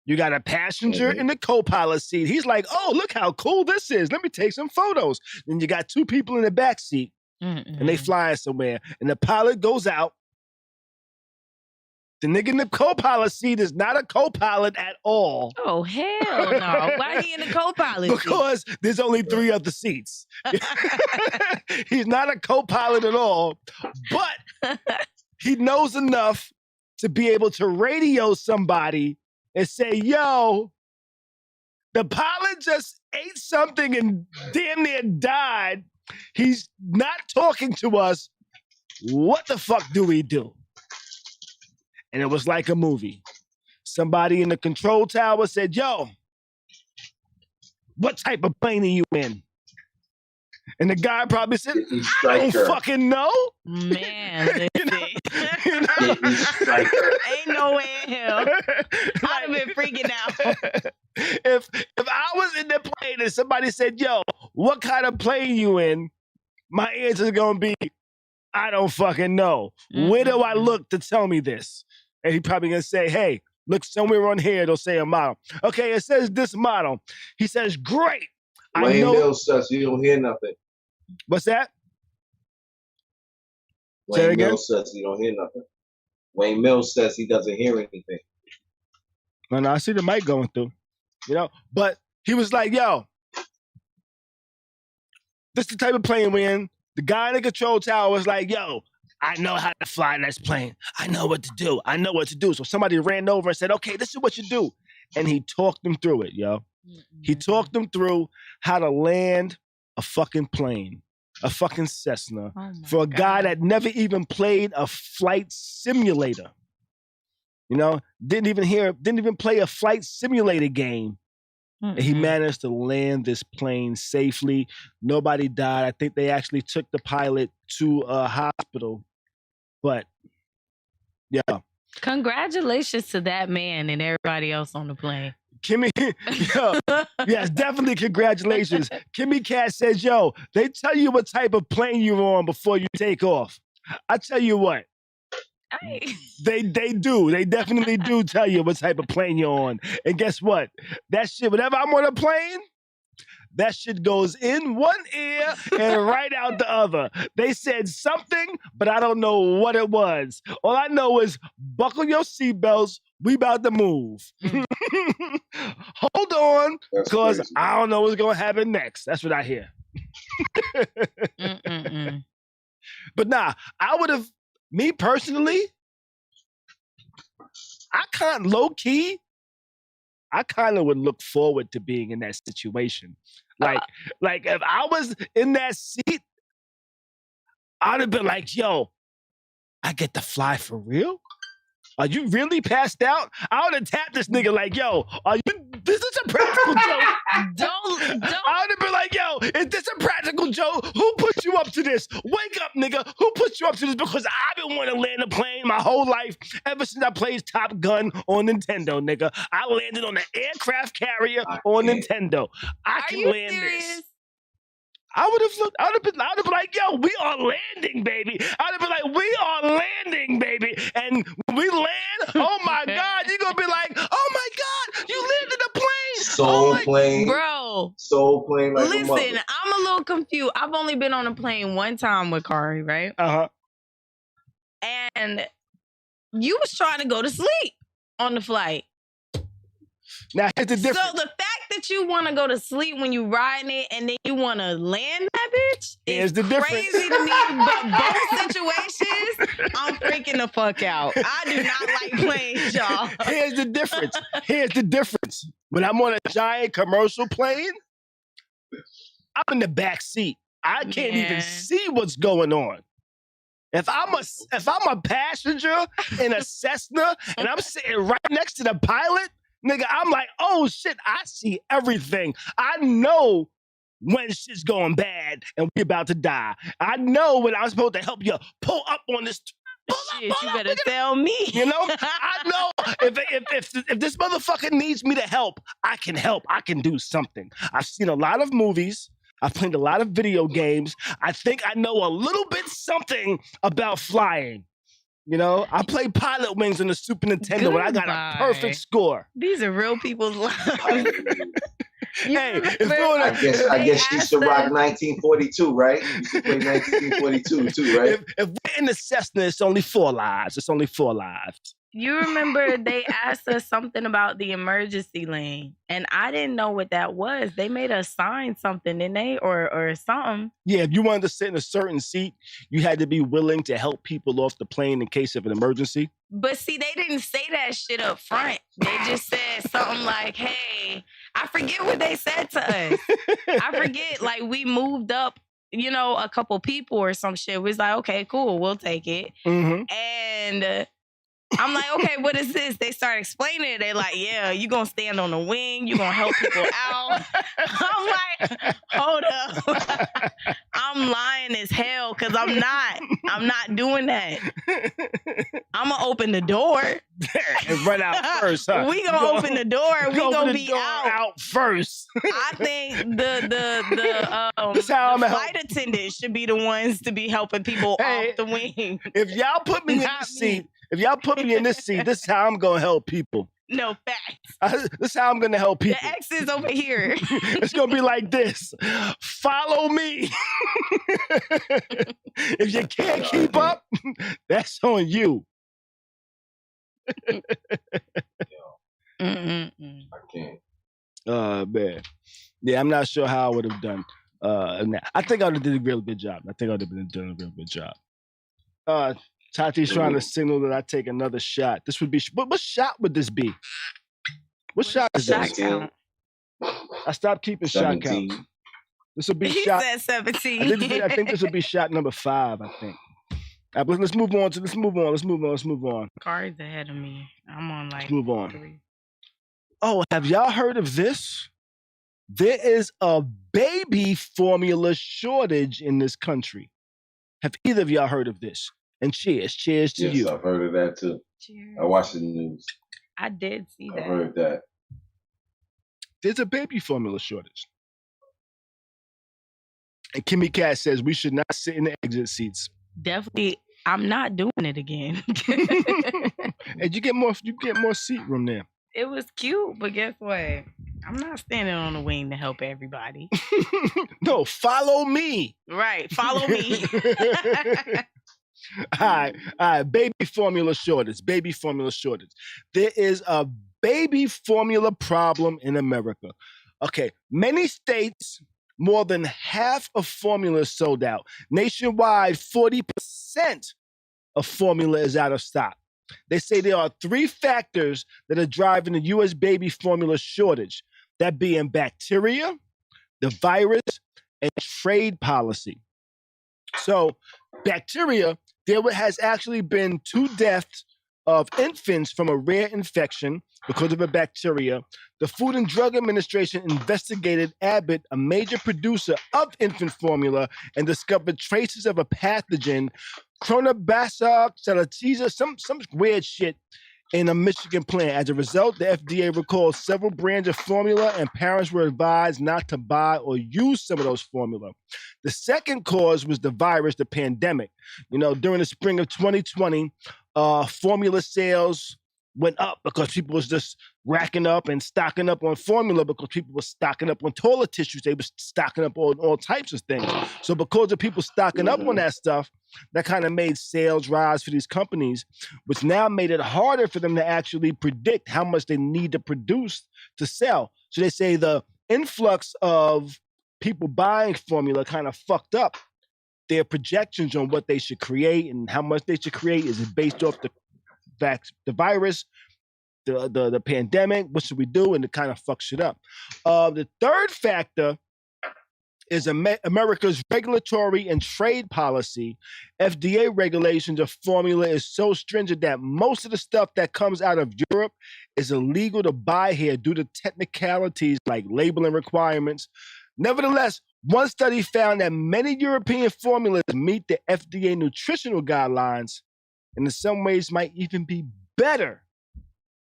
You got a passenger in the co-pilot seat. He's like, oh, look how cool this is. Let me take some photos. Then you got 2 people in the back seat, and they flying somewhere. And the pilot goes out. The nigga in the co-pilot seat is not a co-pilot at all. Oh, hell no. Why he in the co-pilot seat? Because there's only 3 other seats. He's not a co-pilot at all, but he knows enough to be able to radio somebody and say, yo, the pilot just ate something and damn near died. He's not talking to us. What the fuck do we do? And it was like a movie. Somebody in the control tower said, yo, what type of plane are you in? And the guy probably said, I don't fucking know. Man, you know? Ain't no way in hell. I'd have been freaking out. If I was in the plane and somebody said, yo, what kind of plane you in? My answer is going to be, I don't fucking know. Where do I look to tell me this? And he probably going to say, hey, look somewhere on here. It'll say a model. Okay, it says this model. He says, great. Wayne Mills says you don't hear nothing. What's that? Wayne Mills says you don't hear nothing. Wayne Mills says he doesn't hear anything. No, I see the mic going through. You know, but he was like, yo, this is the type of plane we're in. The guy in the control tower was like, yo, I know how to fly this plane. I know what to do. I know what to do. So somebody ran over and said, okay, this is what you do. And he talked them through it, yo. He talked them through how to land a fucking plane, a fucking Cessna, for a guy that never even played a flight simulator. You know, didn't even play a flight simulator game. And he managed to land this plane safely. Nobody died. I think they actually took the pilot to a hospital. But yeah. Congratulations to that man and everybody else on the plane. Kimmy, yo, yes, definitely congratulations. Kimmy Cat says, yo, they tell you what type of plane you're on before you take off. I tell you what. They do. They definitely do tell you what type of plane you're on. And guess what? That shit, whenever I'm on a plane, that shit goes in one ear and right out the other. They said something, but I don't know what it was. All I know is buckle your seatbelts. We about to move. Hold on, because I don't know what's going to happen next. That's what I hear. But nah, I would have, me personally, I kind of would look forward to being in that situation. Like if I was in that seat, I'd have been like, yo, I get to fly for real? Are you really passed out? I would have tapped this nigga like, yo, this is a practical joke. Don't. I would have been like, yo, is this a practical joke? Who put you up to this? Wake up, nigga. Who put you up to this? Because I've been wanting to land a plane my whole life, ever since I played Top Gun on Nintendo, nigga. I landed on an aircraft carrier on Nintendo. I can land this. I would have been like, yo, we are landing, baby. I would have been like, we are landing, baby. And when we land, oh my God, you're going to be like, oh my God, you landed a plane. Soul plane. Bro. Soul plane like listen, I'm a little confused. I've only been on a plane one time with Khary, right? Uh-huh. And you was trying to go to sleep on the flight. Now, here's the difference. So the fact that you want to go to sleep when you riding it and then you want to land that bitch is crazy to me. But both situations, I'm freaking the fuck out. I do not like planes, y'all. Here's the difference. When I'm on a giant commercial plane, I'm in the back seat. I can't even see what's going on. If I'm a passenger in a Cessna and I'm sitting right next to the pilot, nigga, I'm like, oh shit, I see everything. I know when shit's going bad and we about to die. I know when I'm supposed to help you pull up on this. Shit, you better tell me. You know, I know if this motherfucker needs me to help, I can help. I can do something. I've seen a lot of movies. I've played a lot of video games. I think I know a little bit something about flying. You know, I played Pilot Wings on the Super Nintendo and I got a perfect score. These are real people's lives. Hey, I guess she used to rock 1942, right? You used to play 1942 too, right? If we're in the Cessna, it's only 4 lives. It's only 4 lives. You remember they asked us something about the emergency lane, and I didn't know what that was. They made us sign something, didn't they, or something? Yeah, if you wanted to sit in a certain seat, you had to be willing to help people off the plane in case of an emergency. But see, they didn't say that shit up front. They just said something like, hey, I forget what they said to us. I forget, like, we moved up, you know, a couple people or some shit. We was like, okay, cool, we'll take it. Mm-hmm. And I'm like, okay, what is this? They start explaining it. They're like, yeah, you're going to stand on the wing. You're going to help people out. I'm like, hold up. I'm lying as hell because I'm not doing that. I'm going to open the door. And run out first, huh? We going to open the door. We going to be out first. I think the flight attendants should be the ones to be helping people off the wing. If y'all put me in this seat, this is how I'm going to help people. No, facts. This is how I'm going to help people. The X is over here. It's going to be like this. Follow me. If you can't keep up, that's on you. I can't. Man. Yeah, I'm not sure how I would have done. I think I would have did a real good job. I think I would have been doing a real good job. Tati's trying to signal that I take another shot. This would be what shot would this be? What shot is this? Count? I stopped keeping 17. shot counts. This will be He shot. said 17. I think this will be shot number 5. I think. Let's move on. Let's move on. Khari's ahead of me. I'm on like. Let's move on. 3. Oh, have y'all heard of this? There is a baby formula shortage in this country. Have either of y'all heard of this? And cheers to yes, you. I've heard of that too. Cheers. I watched the news. I did see that. I've heard that. There's a baby formula shortage. And Kimmy Cat says we should not sit in the exit seats. Definitely, I'm not doing it again. And you get more seat room there. It was cute, but guess what? I'm not standing on the wing to help everybody. No, follow me. Right, follow me. All right. Baby formula shortage. There is a baby formula problem in America. Okay, many states, more than half of formula is sold out. Nationwide, 40% of formula is out of stock. They say there are 3 factors that are driving the U.S. baby formula shortage. That being bacteria, the virus, and trade policy. So, bacteria, there has actually been 2 deaths of infants from a rare infection because of a bacteria. The Food and Drug Administration investigated Abbott, a major producer of infant formula, and discovered traces of a pathogen, Cronobacter salmonella, some weird shit, in a Michigan plant. As a result, the FDA recalled several brands of formula, and parents were advised not to buy or use some of those formula. The second cause was the virus, the pandemic. During the spring of 2020, formula sales went up because people was just racking up and stocking up on formula because people were stocking up on toilet tissues. They were stocking up on all types of things. So because of people stocking up on that stuff, that kind of made sales rise for these companies, which now made it harder for them to actually predict how much they need to produce to sell. So they say the influx of people buying formula kind of fucked up their projections on what they should create, and how much they should create is based off the virus, the pandemic. What should we do? And it kind of fucks shit up. The third factor is America's regulatory and trade policy. FDA regulations of formula is so stringent that most of the stuff that comes out of Europe is illegal to buy here due to technicalities like labeling requirements. Nevertheless, one study found that many European formulas meet the FDA nutritional guidelines, and in some ways might even be better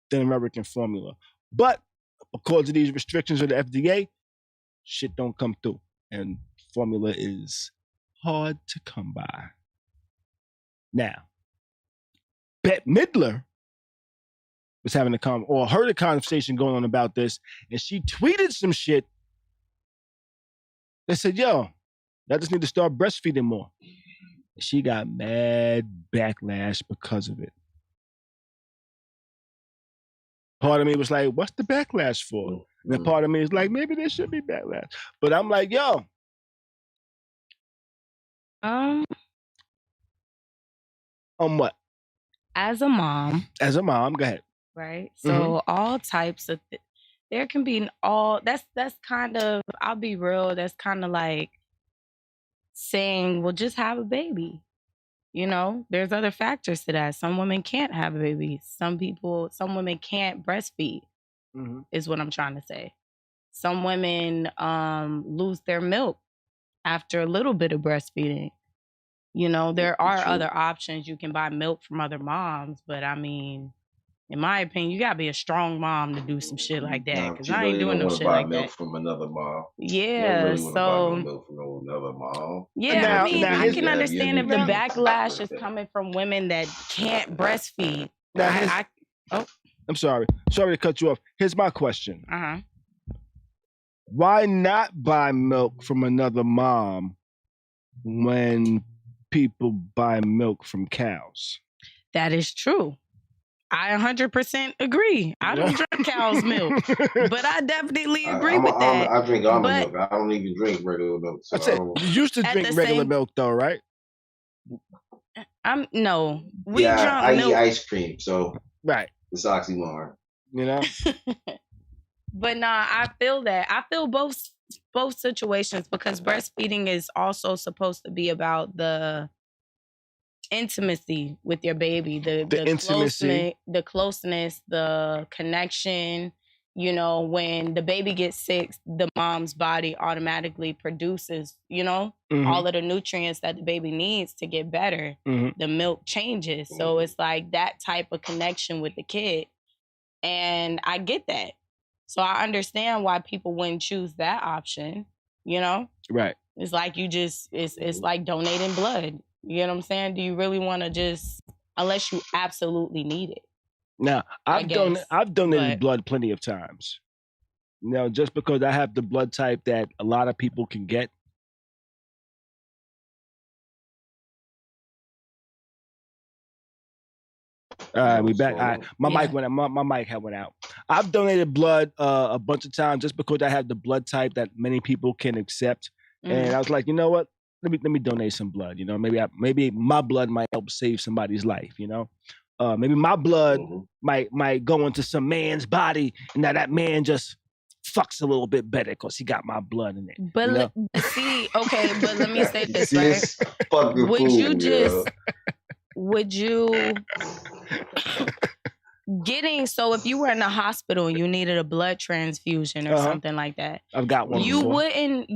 than American formula. But because of these restrictions of the FDA, shit don't come through. And formula is hard to come by. Now, Bette Midler was having heard a conversation going on about this, and she tweeted some shit that said, yo, I just need to start breastfeeding more. She got mad backlash because of it. Part of me was like, what's the backlash for? And then part of me is like, maybe there should be backlash. But I'm like, yo. On what? As a mom, go ahead. Right? So all types of there can be that's kind of, I'll be real, that's kind of like saying, well, just have a baby. There's other factors to that. Some women can't have a baby. Some women can't breastfeed, is what I'm trying to say. Some women lose their milk after a little bit of breastfeeding. There are other options. You can buy milk from other moms, but I mean, in my opinion, you gotta be a strong mom to do some shit like that. Because I ain't doing no shit like milk that. From another mom. Yeah, really so buy no milk from another mom. Yeah, I can understand if the backlash is coming from women that can't breastfeed. I'm sorry to cut you off. Here's my question. Why not buy milk from another mom when people buy milk from cows? That is true. I 100% agree. I don't drink cow's milk, but I definitely agree with that. I drink almond milk. I don't even drink regular milk. So I said, you used to drink regular milk though, right? We drunk I milk. eat ice cream, so right. It's oxymoron. You know? But nah, I feel that. I feel both situations because breastfeeding is also supposed to be about the intimacy with your baby, the intimacy, the closeness, the connection. You know, when the baby gets sick, the mom's body automatically produces, all of the nutrients that the baby needs to get better. The milk changes. So it's like that type of connection with the kid. And I get that. So I understand why people wouldn't choose that option, Right. It's like it's like donating blood. You know what I'm saying? Do you really want to just, unless you absolutely need it? Now, I've donated blood plenty of times. Now, just because I have the blood type that a lot of people can get. All right, we back. All right. My mic went out. My mic had went out. I've donated blood a bunch of times just because I have the blood type that many people can accept. And I was like, you know what? Let me donate some blood. Maybe my blood might help save somebody's life. Maybe my blood might go into some man's body, and now that man just fucks a little bit better because he got my blood in it. But but let me say this, right? Would you so if you were in the hospital and you needed a blood transfusion or something like that, I've got one. You wouldn't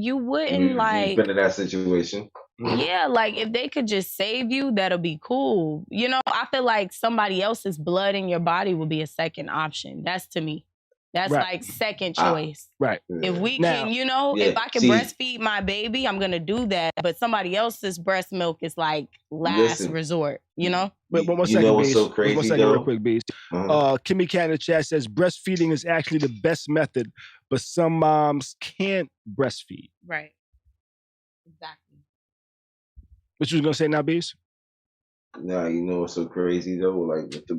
like been in that situation. Yeah, like if they could just save you, that'll be cool. I feel like somebody else's blood in your body would be a second option. That's to me. That's like second choice. Right. If we can, if I can breastfeed my baby, I'm gonna do that. But somebody else's breast milk is like last resort, Wait, one second, what's so crazy, one second, real quick, Beez. Kimmy Cat in the chat says breastfeeding is actually the best method, but some moms can't breastfeed. Right. Exactly. What you was gonna say now, Beez? Nah, you know what's so crazy though? Like with the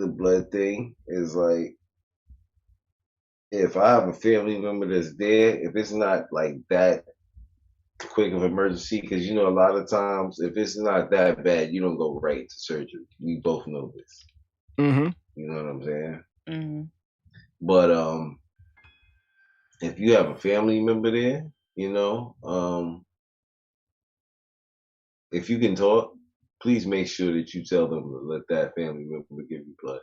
blood thing is like, if I have a family member that's dead, if it's not like that quick of emergency, because a lot of times if it's not that bad, you don't go right to surgery. We both know this. You know what I'm saying? But if you have a family member there, if you can talk, please make sure that you tell them to let that family member give you blood.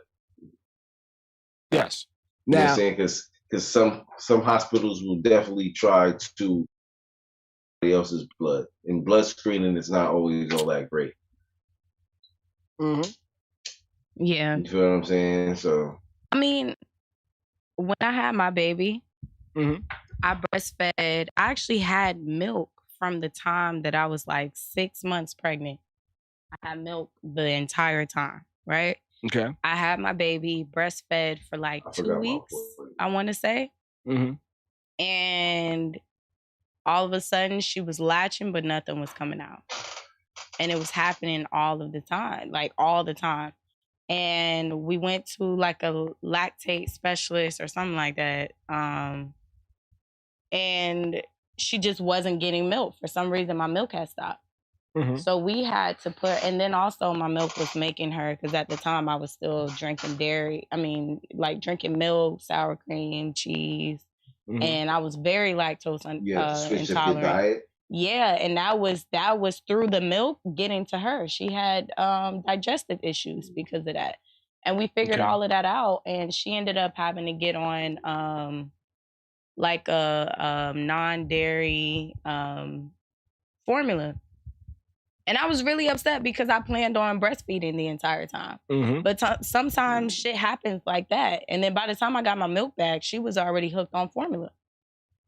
Yes. You know what I'm saying? Because some hospitals will definitely try to somebody else's blood, and blood screening is not always all that great. Yeah. You feel what I'm saying? So I mean, when I had my baby, I breastfed. I actually had milk from the time that I was like 6 months pregnant. I had milk the entire time, right? Okay. I had my baby breastfed for like 2 weeks, I want to say. And all of a sudden she was latching, but nothing was coming out. And it was happening all of the time, like all the time. And we went to like a lactate specialist or something like that. And she just wasn't getting milk. For some reason, my milk had stopped. So we had to and then also my milk was making her, because at the time I was still drinking dairy. I mean, like drinking milk, sour cream, cheese. And I was very lactose intolerant. Diet. Yeah, and that was through the milk getting to her. She had digestive issues because of that. And we figured all of that out, and she ended up having to get on like a non-dairy formula. And I was really upset because I planned on breastfeeding the entire time. But sometimes shit happens like that. And then by the time I got my milk back, she was already hooked on formula.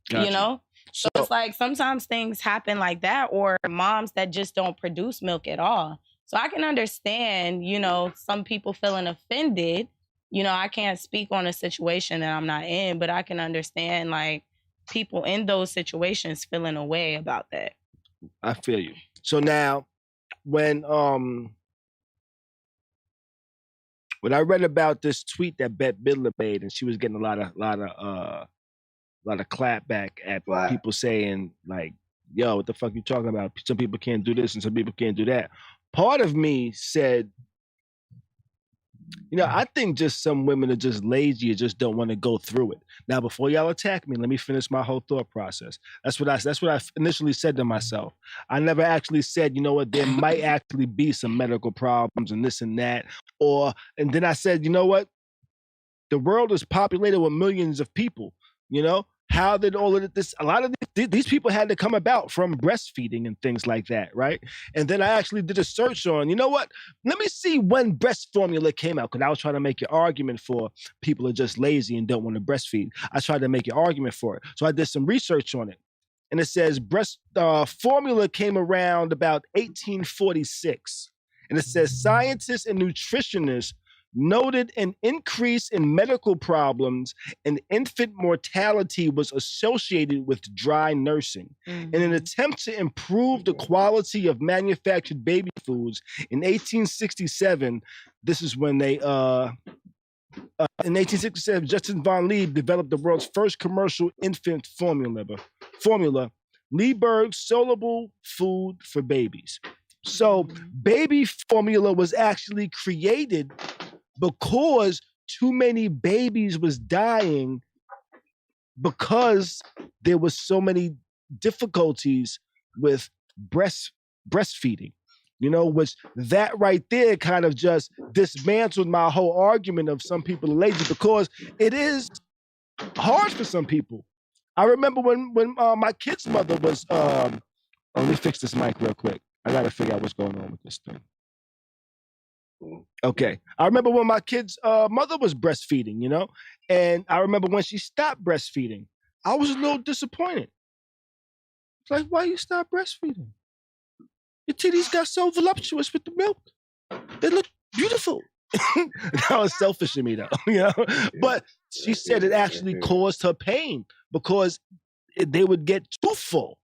Gotcha. So it's like sometimes things happen like that, or moms that just don't produce milk at all. So I can understand, some people feeling offended. I can't speak on a situation that I'm not in, but I can understand like people in those situations feeling a way about that. I feel you. So now, when when I read about this tweet that Bette Midler made, and she was getting a lot of clapback at people saying like, "Yo, what the fuck you talking about? Some people can't do this and some people can't do that." Part of me said, I think just some women are just lazy or just don't want to go through it. Now, before y'all attack me, let me finish my whole thought process. That's what I initially said to myself. I never actually said, you know what, there might actually be some medical problems and this and that. And then I said, you know what? The world is populated with millions of people, How did all of this, a lot of these people had to come about from breastfeeding and things like that, right? And then I actually did a search on, let me see when breast formula came out, because I was trying to make an argument for people are just lazy and don't want to breastfeed. I tried to make an argument for it. So I did some research on it. And it says breast formula came around about 1846. And it says scientists and nutritionists noted an increase in medical problems and infant mortality was associated with dry nursing. In an attempt to improve the quality of manufactured baby foods, in 1867, this is when they, in 1867, Justin von Lieb developed the world's first commercial infant formula, Lieberg's soluble food for babies. So baby formula was actually created because too many babies was dying because there was so many difficulties with breastfeeding, which that right there kind of just dismantled my whole argument of some people are lazy, because it is hard for some people. I remember when my kid's mother was, let me fix this mic real quick. I got to figure out what's going on with this thing. Okay. I remember when my kid's mother was breastfeeding, and I remember when she stopped breastfeeding, I was a little disappointed. It's like, why you stop breastfeeding? Your titties got so voluptuous with the milk. They look beautiful. That was selfish of me though, But she said it actually caused her pain because they would get too full.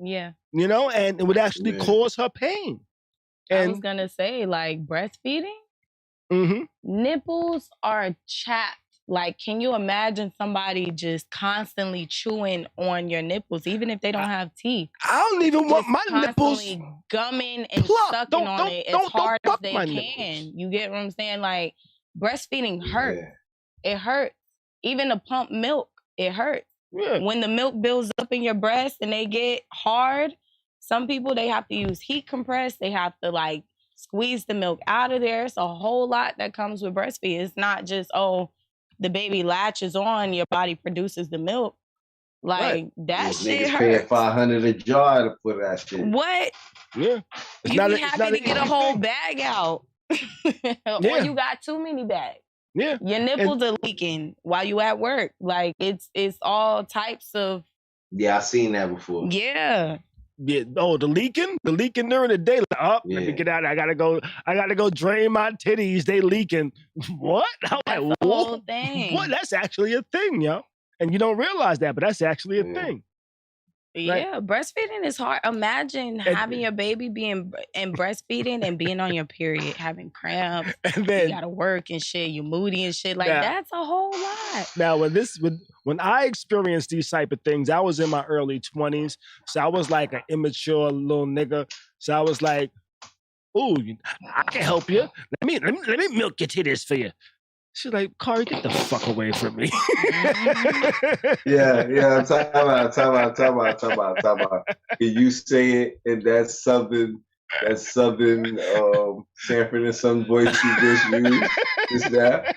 Yeah. And it would actually cause her pain. And I was gonna say, like, breastfeeding, nipples are chapped. Like, can you imagine somebody just constantly chewing on your nipples, even if they don't have teeth? I don't even want my nipples gumming and sucking on it as hard as they can. You get what I'm saying? Like, breastfeeding hurts. It hurts. Even to pump milk, it hurts. Yeah. When the milk builds up in your breast and they get hard, some people, they have to use heat compress. They have to, like, squeeze the milk out of there. It's a whole lot that comes with breastfeeding. It's not just, the baby latches on, your body produces the milk. Like, that shit hurts. $500 a jar to put that shit. What? Yeah. You be happy to get a whole bag out. Or you got too many bags. Yeah. Your nipples are leaking while you at work. Like, it's all types of... Yeah, I've seen that before. Yeah. Yeah. Oh, the leaking during the day. Like, let me get out. I gotta go drain my titties. They leaking. What? I'm That's like, the whole thing. What? That's actually a thing, yo. And you don't realize that, but that's actually a thing. Yeah, breastfeeding is hard. Imagine having your baby being and breastfeeding and being on your period, having cramps, and then you gotta work and shit, you moody and shit. Like, that's a whole lot. Now, when I experienced these type of things, I was in my early 20s, so I was like an immature little nigga. So I was like, "Ooh, I can help you. Let me milk your titties for you." She's like, "Khary, get the fuck away from me." Yeah. Talk about. Can you say it? And that's southern Sanford and Son voice you just used. Is that?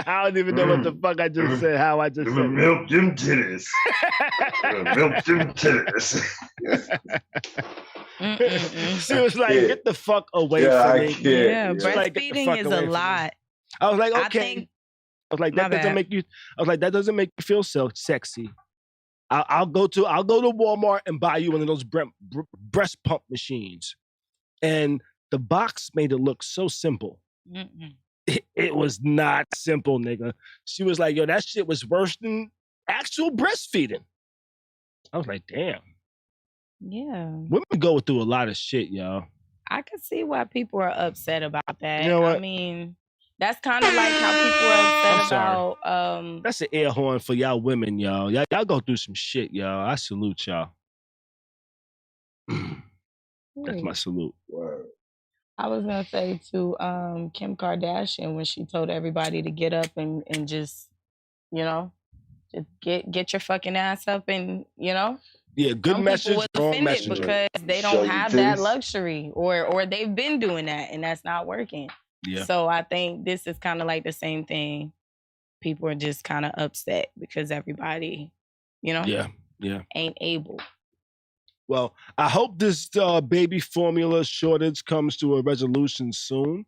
I don't even know what the fuck I just said. How I just said it. Milk them titties. Milk them titties. She was like, "Get the fuck away from me." Yeah, breastfeeding is a lot. I was like, okay. I was like, that doesn't make you. I was like, that doesn't make you feel so sexy. I'll go to Walmart and buy you one of those breast pump machines, and the box made it look so simple. It was not simple, nigga. She was like, "Yo, that shit was worse than actual breastfeeding." I was like, "Damn." Yeah. Women go through a lot of shit, y'all. I can see why people are upset about that. You know what? I mean, That's kind of like how people are I'm upset sorry. about. That's an air horn for y'all women, y'all. Y'all go through some shit, y'all. I salute y'all. That's my salute. Word. I was gonna say to Kim Kardashian when she told everybody to get up and just, you know, just get your fucking ass up and, you know. Yeah, good Some message, people was wrong offended message. because they Show don't your have that titties. luxury, or they've been doing that and that's not working. Yeah. So I think this is kind of like the same thing. People are just kind of upset because everybody, you know, Yeah. ain't able. Well, I hope this baby formula shortage comes to a resolution soon.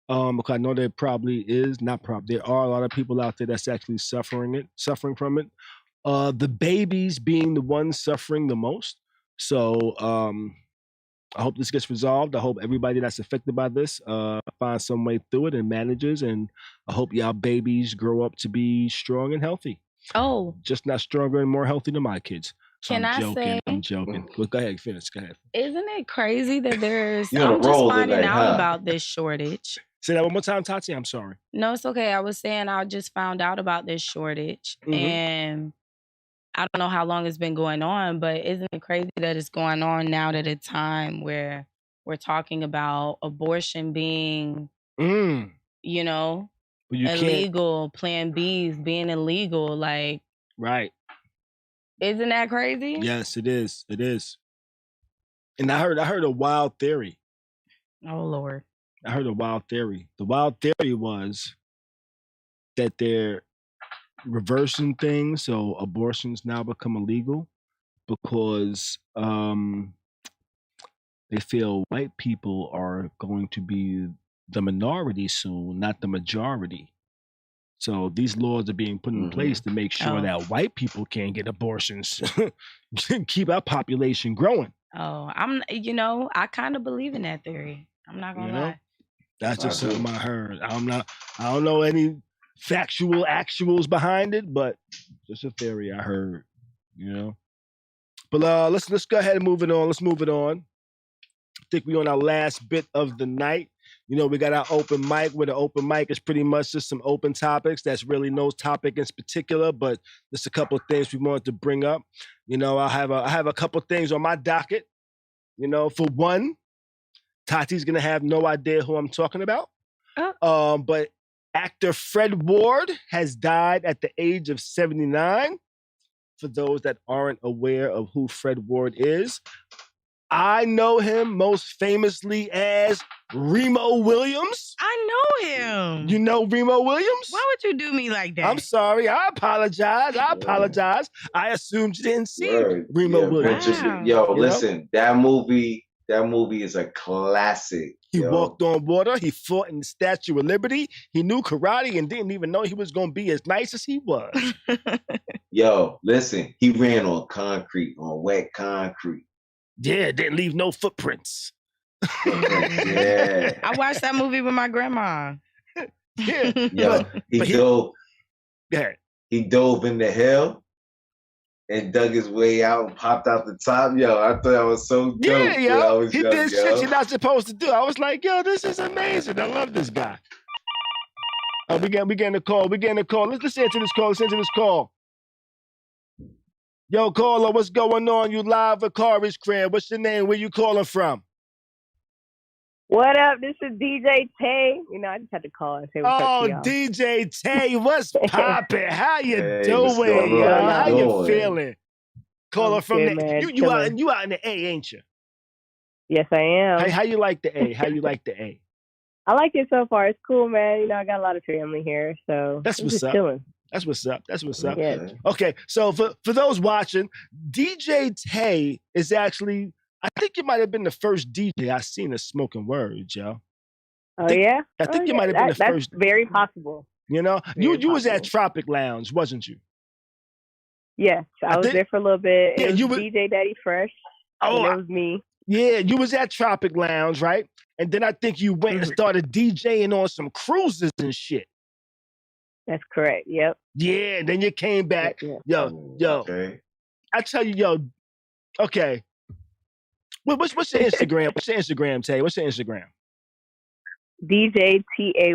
Because I know there probably is, not probably, there are a lot of people out there that's actually suffering from it. The babies being the ones suffering the most. So I hope this gets resolved. I hope everybody that's affected by this finds some way through it and manages. And I hope y'all babies grow up to be strong and healthy. Oh, Just not stronger and more healthy than my kids. Can I say? I'm joking. Well, go ahead, finish. Go ahead. Isn't it crazy that there's? You on a I'm just roll finding tonight, out huh? about this shortage. Say that one more time, Tati. I'm sorry. No, it's okay. I was saying I just found out about this shortage, and I don't know how long it's been going on, but isn't it crazy that it's going on now at a time where we're talking about abortion being, you know, illegal, Plan B's being illegal, like right. Isn't that crazy? Yes, it is. It is. And I heard a wild theory. Oh Lord. I heard a wild theory. The wild theory was that they're reversing things, so abortions now become illegal because they feel white people are going to be the minority soon, not the majority. So these laws are being put in place to make sure that white people can't get abortions, keep our population growing. Oh, I kind of believe in that theory. I'm not gonna lie. That's just something I heard. I don't know any factual actuals behind it, but just a theory I heard, But let's go ahead and move it on. Let's move it on. I think we're on our last bit of the night. We got our open mic, where the open mic is pretty much just some open topics. That's really no topic in particular, but just a couple of things we wanted to bring up. I have a couple of things on my docket. For one, Tati's gonna have no idea who I'm talking about. But actor Fred Ward has died at the age of 79. For those that aren't aware of who Fred Ward is, I know him most famously as Remo Williams. I know him. You know Remo Williams? Why would you do me like that? I'm sorry. I apologize. I assumed you didn't see Remo Williams. Listen, that movie is a classic. He walked on water. He fought in the Statue of Liberty. He knew karate and didn't even know he was going to be as nice as he was. Listen, he ran on concrete, on wet concrete. Yeah, didn't leave no footprints. Yeah. I watched that movie with my grandma. Yeah. He dove in the hill and dug his way out and popped out the top. I thought that was so dope. He did shit you're not supposed to do. I was like, this is amazing. I love this guy. We getting a call. Let's answer this call. Yo, caller, what's going on? You live at Khary's crib. What's your name? Where you calling from? What up? This is DJ Tay. I just had to call and say what's up to y'all. DJ Tay, what's poppin'? How you doing, yo? How you feeling? Caller from the you out in the A, ain't you? Yes, I am. How you like the A? I like it so far. It's cool, man. I got a lot of family here, so that's what's up. Chilling. That's what's up. Yeah. Okay, so for those watching, DJ Tay is actually, I think you might have been the first DJ I seen as smoking words, yo. Oh, yeah? I think you might have been the first. That's very possible. You was at Tropic Lounge, wasn't you? Yes, I was there for a little bit. Yeah, it was DJ Daddy Fresh. Oh, it was me. Yeah, you was at Tropic Lounge, right? And then I think you went and started DJing on some cruises and shit. That's correct. Yep. Yeah, and then you came back. Yeah. Yo. Okay. I tell you, okay. What's your Instagram? What's your Instagram, Tay? What's your Instagram? DJ Tayy.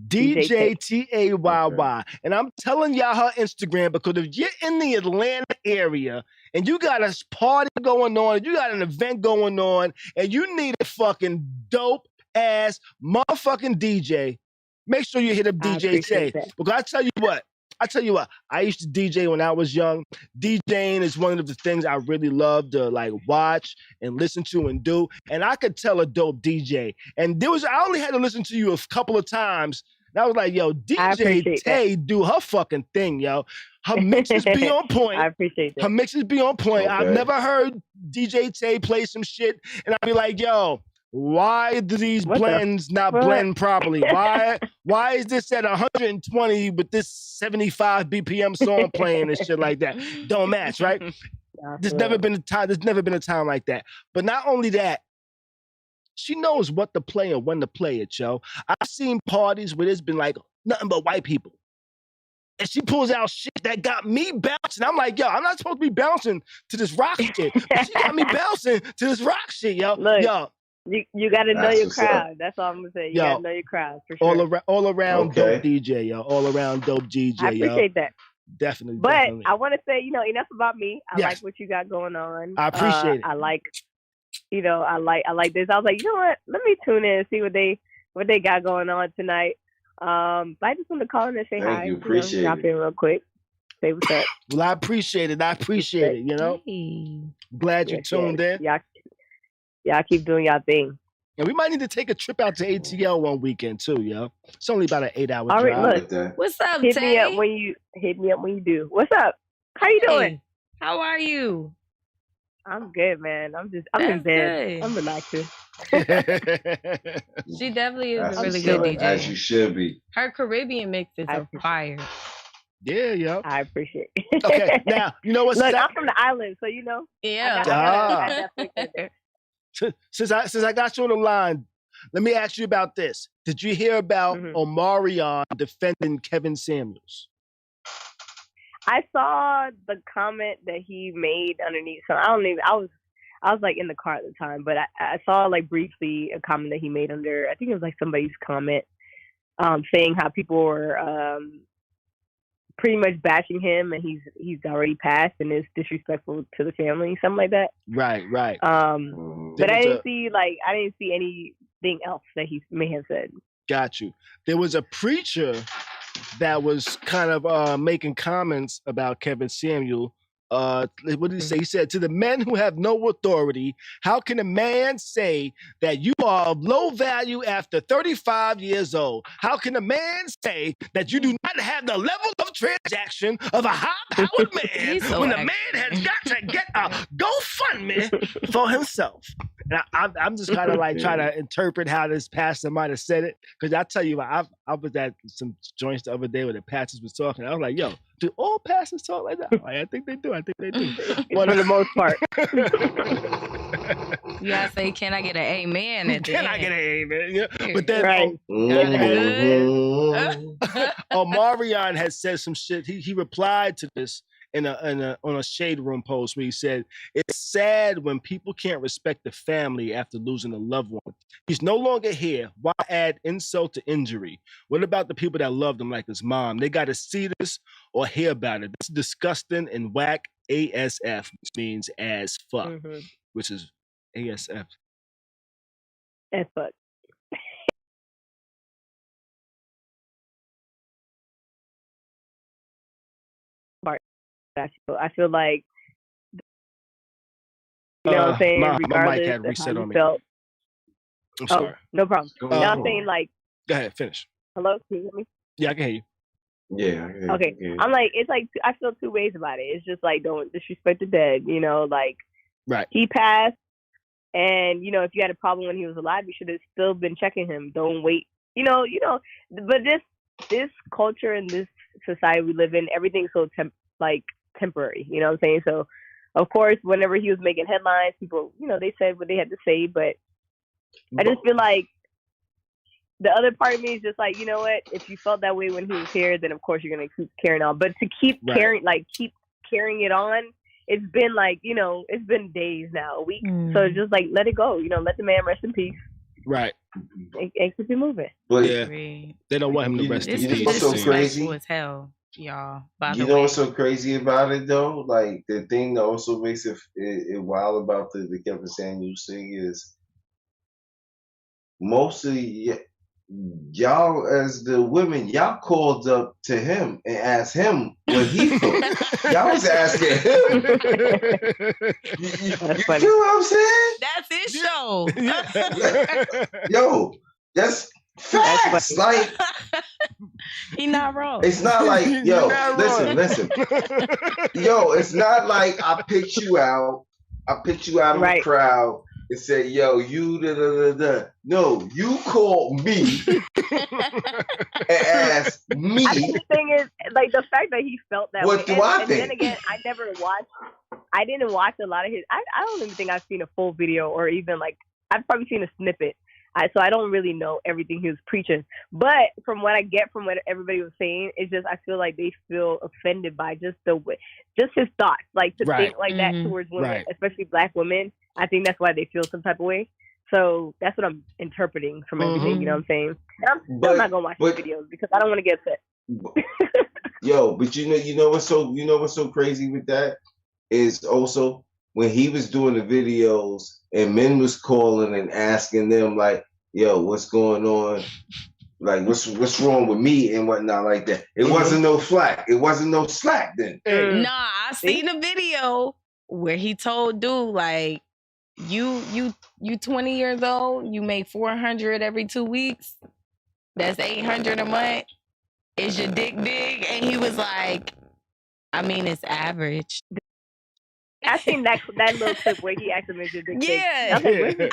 DJ Tayy. And I'm telling y'all her Instagram because if you're in the Atlanta area and you got a party going on, you got an event going on, and you need a fucking dope ass motherfucking DJ, make sure you hit up DJ Tayy. Because I tell you what, I used to DJ when I was young. DJing is one of the things I really love to like watch and listen to and do. And I could tell a dope DJ. And I only had to listen to you a couple of times. And I was like, yo, DJ Tayy do her fucking thing, yo. Her mixes be on point. I appreciate that. Her mixes be on point. Okay. I've never heard DJ Tayy play some shit and I'd be like, yo, why do these blends not blend properly? Why is this at 120 with this 75 BPM song playing and shit like that? Don't match, right? There's never been a time like that. But not only that, she knows what to play and when to play it, yo. I've seen parties where there's been like nothing but white people. And she pulls out shit that got me bouncing. I'm like, yo, I'm not supposed to be bouncing to this rock shit. But she got me bouncing to this rock shit, yo. Look. Yo. You got to know your crowd. That's all I'm going to say. You got to know your crowd, for sure. All around dope DJ, yo. All around dope DJ, yo. I appreciate that. Definitely. But I want to say, enough about me. I like what you got going on. I appreciate it. I like, I like this. I was like, you know what? Let me tune in and see what they got going on tonight. But I just want to call in and say hi. You appreciate drop in real quick. Say what's up. Well, I appreciate it. You know? Hey. Glad you tuned in. Y'all keep doing y'all thing. And we might need to take a trip out to ATL one weekend too, yo. It's only about an 8-hour drive. All right, look. What's up, Hit Tay? me up when you do. What's up? How you doing? Hey, how are you? I'm good, man. I'm in bed. Good. I'm relaxing. She definitely is a really good DJ. As you should be. Her Caribbean mixes are fire. Yeah, yo. I appreciate it. Okay, now, you know what's Look, I'm from the island, so you know. Yeah. Since I got you on the line, let me ask you about this. Did you hear about Omarion defending Kevin Samuels? I saw the comment that he made underneath. So I was like in the car at the time, but I saw like briefly a comment that he made under, I think it was like somebody's comment, saying how people were pretty much bashing him and he's already passed and is disrespectful to the family, something like that. Right. But I didn't see anything else that he may have said. Got you. There was a preacher that was kind of making comments about Kevin Samuel. What did he say? He said, to the men who have no authority, how can a man say that you are of low value after 35 years old? How can a man say that you do not have the level of transaction of a high-powered man when a man has got to get a GoFundMe for himself? And I'm just kind of like trying to interpret how this pastor might have said it. Because I tell you, I was at some joints the other day where the pastors was talking. I was like, yo, do all pastors talk like that? Like, I think they do. For the most part. You gotta say, can I get an amen at the end? Can I get an amen? Yeah. But then right. Omarion has said some shit. He replied to this on a Shade Room post where he said, it's sad when people can't respect the family after losing a loved one. He's no longer here. Why add insult to injury? What about the people that loved him like his mom? They got to see this or hear about it. This is disgusting and whack. ASF, which means as fuck, which is ASF. As fuck. I feel like, you know what I'm saying? My regardless mic had of reset how on me. felt. I'm sorry. No problem. I'm saying like. Go ahead, finish. Hello, can you hear me? Yeah, I can hear you. Yeah. Okay. I'm like, it's like, I feel two ways about it. It's just like, don't disrespect the dead, you know, like, right. He passed, and, you know, if you had a problem when he was alive, you should have still been checking him. Don't wait, you know, but this culture and this society we live in, everything's so temporary, you know what I'm saying? So, of course, whenever he was making headlines, people, you know, they said what they had to say, but I just feel like the other part of me is just like, you know what? If you felt that way when he was here, then of course you're gonna keep carrying on. But to keep carrying it on, it's been like, you know, it's been days now, a week. So it's just like, let it go. You know, let the man rest in peace. Right. And keep it moving. But Yeah. They don't want him to rest in This peace. is what's so disrespectful crazy? as hell, y'all. By You the know way, what's so crazy about it though? Like the thing that also makes it wild about the Kevin Samuels thing is most of y'all as the women, y'all called up to him and asked him what he thought. Y'all was asking him. You funny. feel what I'm saying? that's his show. Yo, that's facts. Like He not wrong. it's not like You're not wrong. listen. Yo, it's not like I picked you out of the crowd and said, yo, you da da da da. No, you called me and asked me. I think the thing is, like, the fact that he felt that What way. do I and think? then again, I didn't watch a lot of his. I don't even think I've seen a full video, or even like I've probably seen a snippet. So I don't really know everything he was preaching. But from what I get from what everybody was saying, it's just I feel like they feel offended by just his thoughts, like to think like that towards women, especially Black women. I think that's why they feel some type of way. So that's what I'm interpreting from everything. You know what I'm saying? I'm still not gonna watch the videos because I don't want to get upset. Yo, but you know what's so crazy with that is also when he was doing the videos and men was calling and asking them like, yo, what's going on? Like, what's wrong with me and whatnot like that. It wasn't no flack. It wasn't no slack then. Nah, I seen a video where he told dude like, you 20 years old, you make $400 every 2 weeks. That's $800 a month. Is your dick big? And he was like, I mean, it's average. I seen that little clip where he actually made your dick big. Yeah,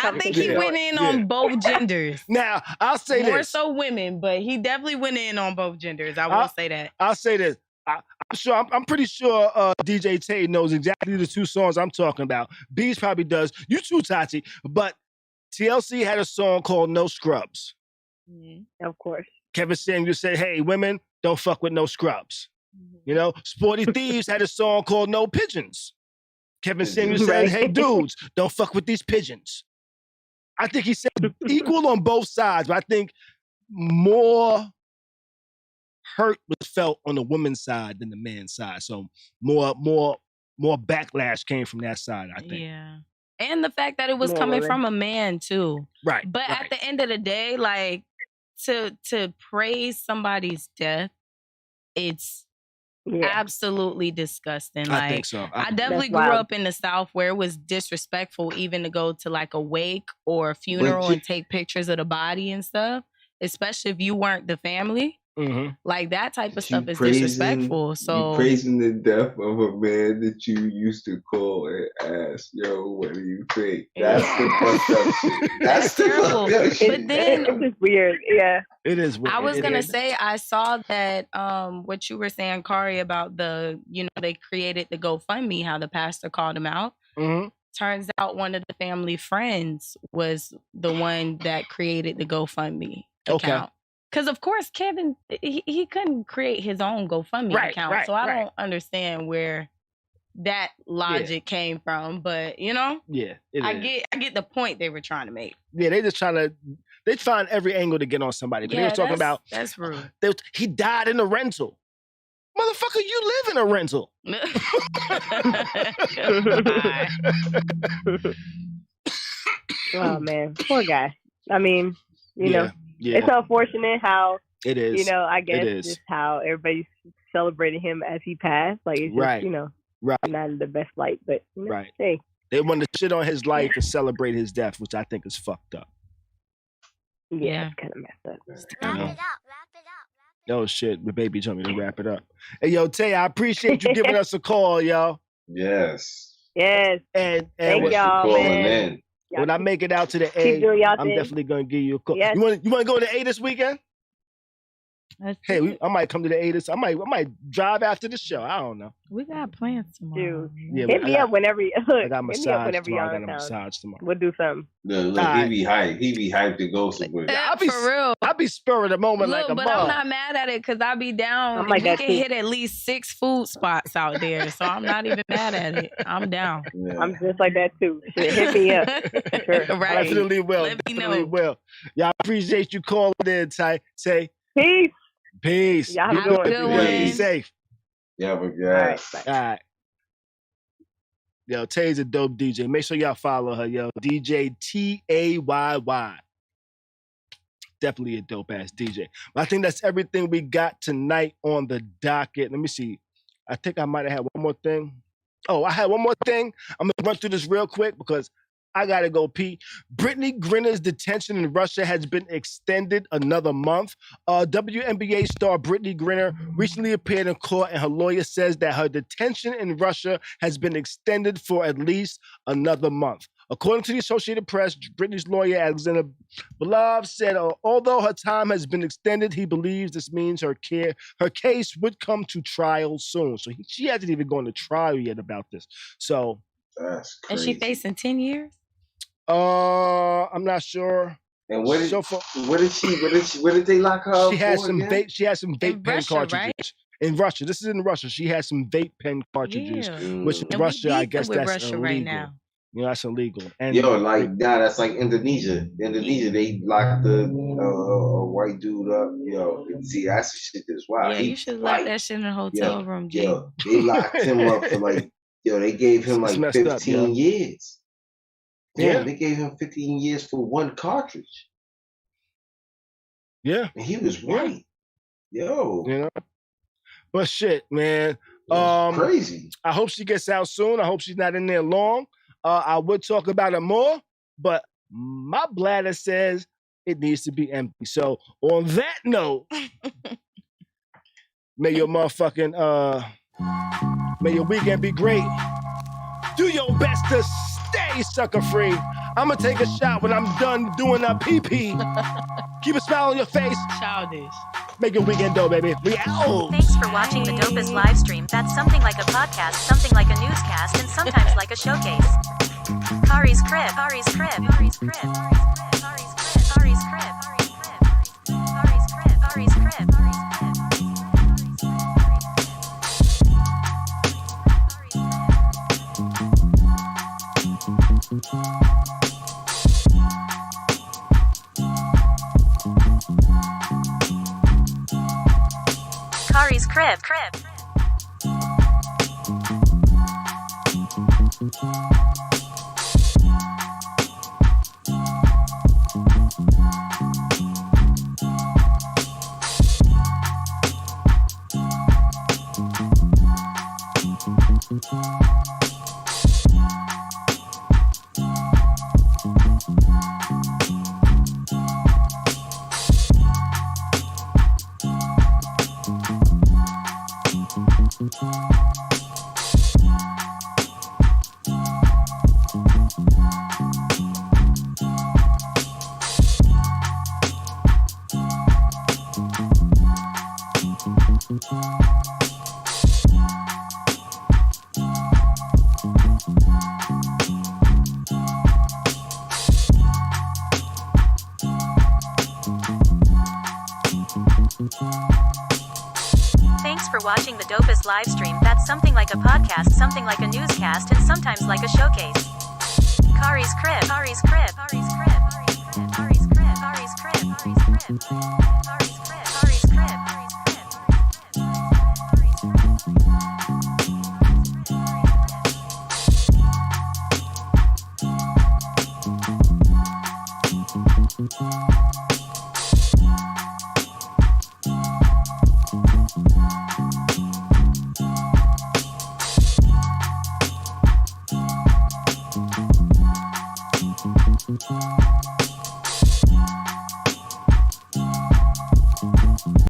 I think he went in on both genders. Now, I'll say More this. so women, but he definitely went in on both genders. I will say that. I'll say this. I'm pretty sure DJ Tay knows exactly the two songs I'm talking about. Beez probably does. You too, Tati. But TLC had a song called No Scrubs. Of course. Kevin Samuels said, hey, women, don't fuck with no scrubs. You know, Sporty Thieves had a song called No Pigeons. Kevin Samuels said, hey, dudes, don't fuck with these pigeons. I think he said equal on both sides, but I think more hurt was felt on the woman's side than the man's side. So more backlash came from that side, I think. Yeah. And the fact that it was coming from a man too. Right. But at the end of the day, like to praise somebody's death, it's absolutely disgusting. I think so. I definitely grew up in the South where it was disrespectful even to go to like a wake or a funeral and take pictures of the body and stuff, especially if you weren't the family. Like that type of stuff is disrespectful. So you praising the death of a man that you used to call and ask, yo, what do you think? That's the fucked up shit. That's terrible. But then it's just weird. Yeah. It is weird. I was gonna say I saw that what you were saying, Khary, about they created the GoFundMe, how the pastor called him out. Turns out one of the family friends was the one that created the GoFundMe account. Because, of course, Kevin, he couldn't create his own GoFundMe account. So I don't understand where that logic came from. But, you know, I get the point they were trying to make. Yeah, they just they find every angle to get on somebody. But they were talking about... That's rude. He died in a rental. Motherfucker, you live in a rental. Oh, man. Poor guy. I mean, you know. Yeah. It's unfortunate how it is. You know, I guess just how everybody's celebrating him as he passed. Like it's just, you know, not in the best light. But you know, hey, they want to shit on his life and celebrate his death, which I think is fucked up. Yeah, it's kind of messed up. Wrap it up. No shit, the baby told me to wrap it up. Hey, yo, Tay, I appreciate you giving us a call, yo. Yes. And thank y'all, man. When I make it out to the A, I'm definitely gonna give you a call. Yes. You want to go to A this weekend? Hey, I might come to the 80s. I might drive after the show. I don't know. We got plans tomorrow. Dude, hit me up whenever I got a massage tomorrow. I got a massage tomorrow. We'll do something. Look, he be hyped. He be hyped to go somewhere. For real. I be spurring the moment like a but mug. I'm not mad at it because I be down. I'm like you that can too. hit at least 6 food spots out there, so I'm not even mad at it. I'm down. Yeah. I'm just like that too. Shit, hit me up. Sure. Right. Definitely will. Let me Definitely know. will. Y'all appreciate you calling in, Ty. Say Peace. peace. Y'all You have a good good. one. Be safe. Yeah, but All right. Bye. All right. Yo, Tay's a dope DJ. Make sure y'all follow her, yo. DJ Tayy. Definitely a dope ass DJ. But I think that's everything we got tonight on the docket. Let me see. I think I might have had one more thing. Oh, I had one more thing. I'm gonna run through this real quick because I gotta go pee. Brittany Griner's detention in Russia has been extended another month. WNBA star Brittany Griner recently appeared in court, and her lawyer says that her detention in Russia has been extended for at least another month. According to the Associated Press, Brittany's lawyer, Alexander Belov, said although her time has been extended, he believes this means her case would come to trial soon. So she hasn't even gone to trial yet about this. So that's crazy. And she facing 10 years? I'm not sure. And what did they lock her up She has for some again? vape. She has some vape pen Russia, cartridges right? in Russia. This is in Russia. She has some vape pen cartridges, Yeah. which in And Russia, we I beefing guess with that's Russia illegal. right now. You know, that's illegal. And that's like Indonesia. Indonesia, they locked the white dude up. Yo, see, that's the shit that's wild. Yeah, you should lock that shit in a hotel room, G. Yo, they locked him up for they gave him It's like messed 15 up, years. Damn, Yeah. they gave him 15 years for one cartridge. Yeah. And he was white. Yo. You know? But shit, man. That's crazy. I hope she gets out soon. I hope she's not in there long. I would talk about it more, but my bladder says it needs to be empty. So on that note, may your weekend be great. Do your best to stay sucker free. I'm gonna take a shot when I'm done doing a pee-pee. Keep a smile on your face. Childish. Make your weekend dope, baby. We out. Thanks for watching the dopest live stream. That's something like a podcast, something like a newscast, and sometimes like a showcase. Khary's crib. Khary's crib. Khary's crib. Khary's crib. Khary's crib. Khary's crib. Khary's crib. Khary's crib. Thanks for watching the dopest live stream. That's something like a podcast, something like a newscast, and sometimes like a showcase. Khary's crib. Khary's crib. Khary's crib. Khary's crib. Khary's crib. Khary's crib. Khary's crib. Khary's crib. Khary's crib.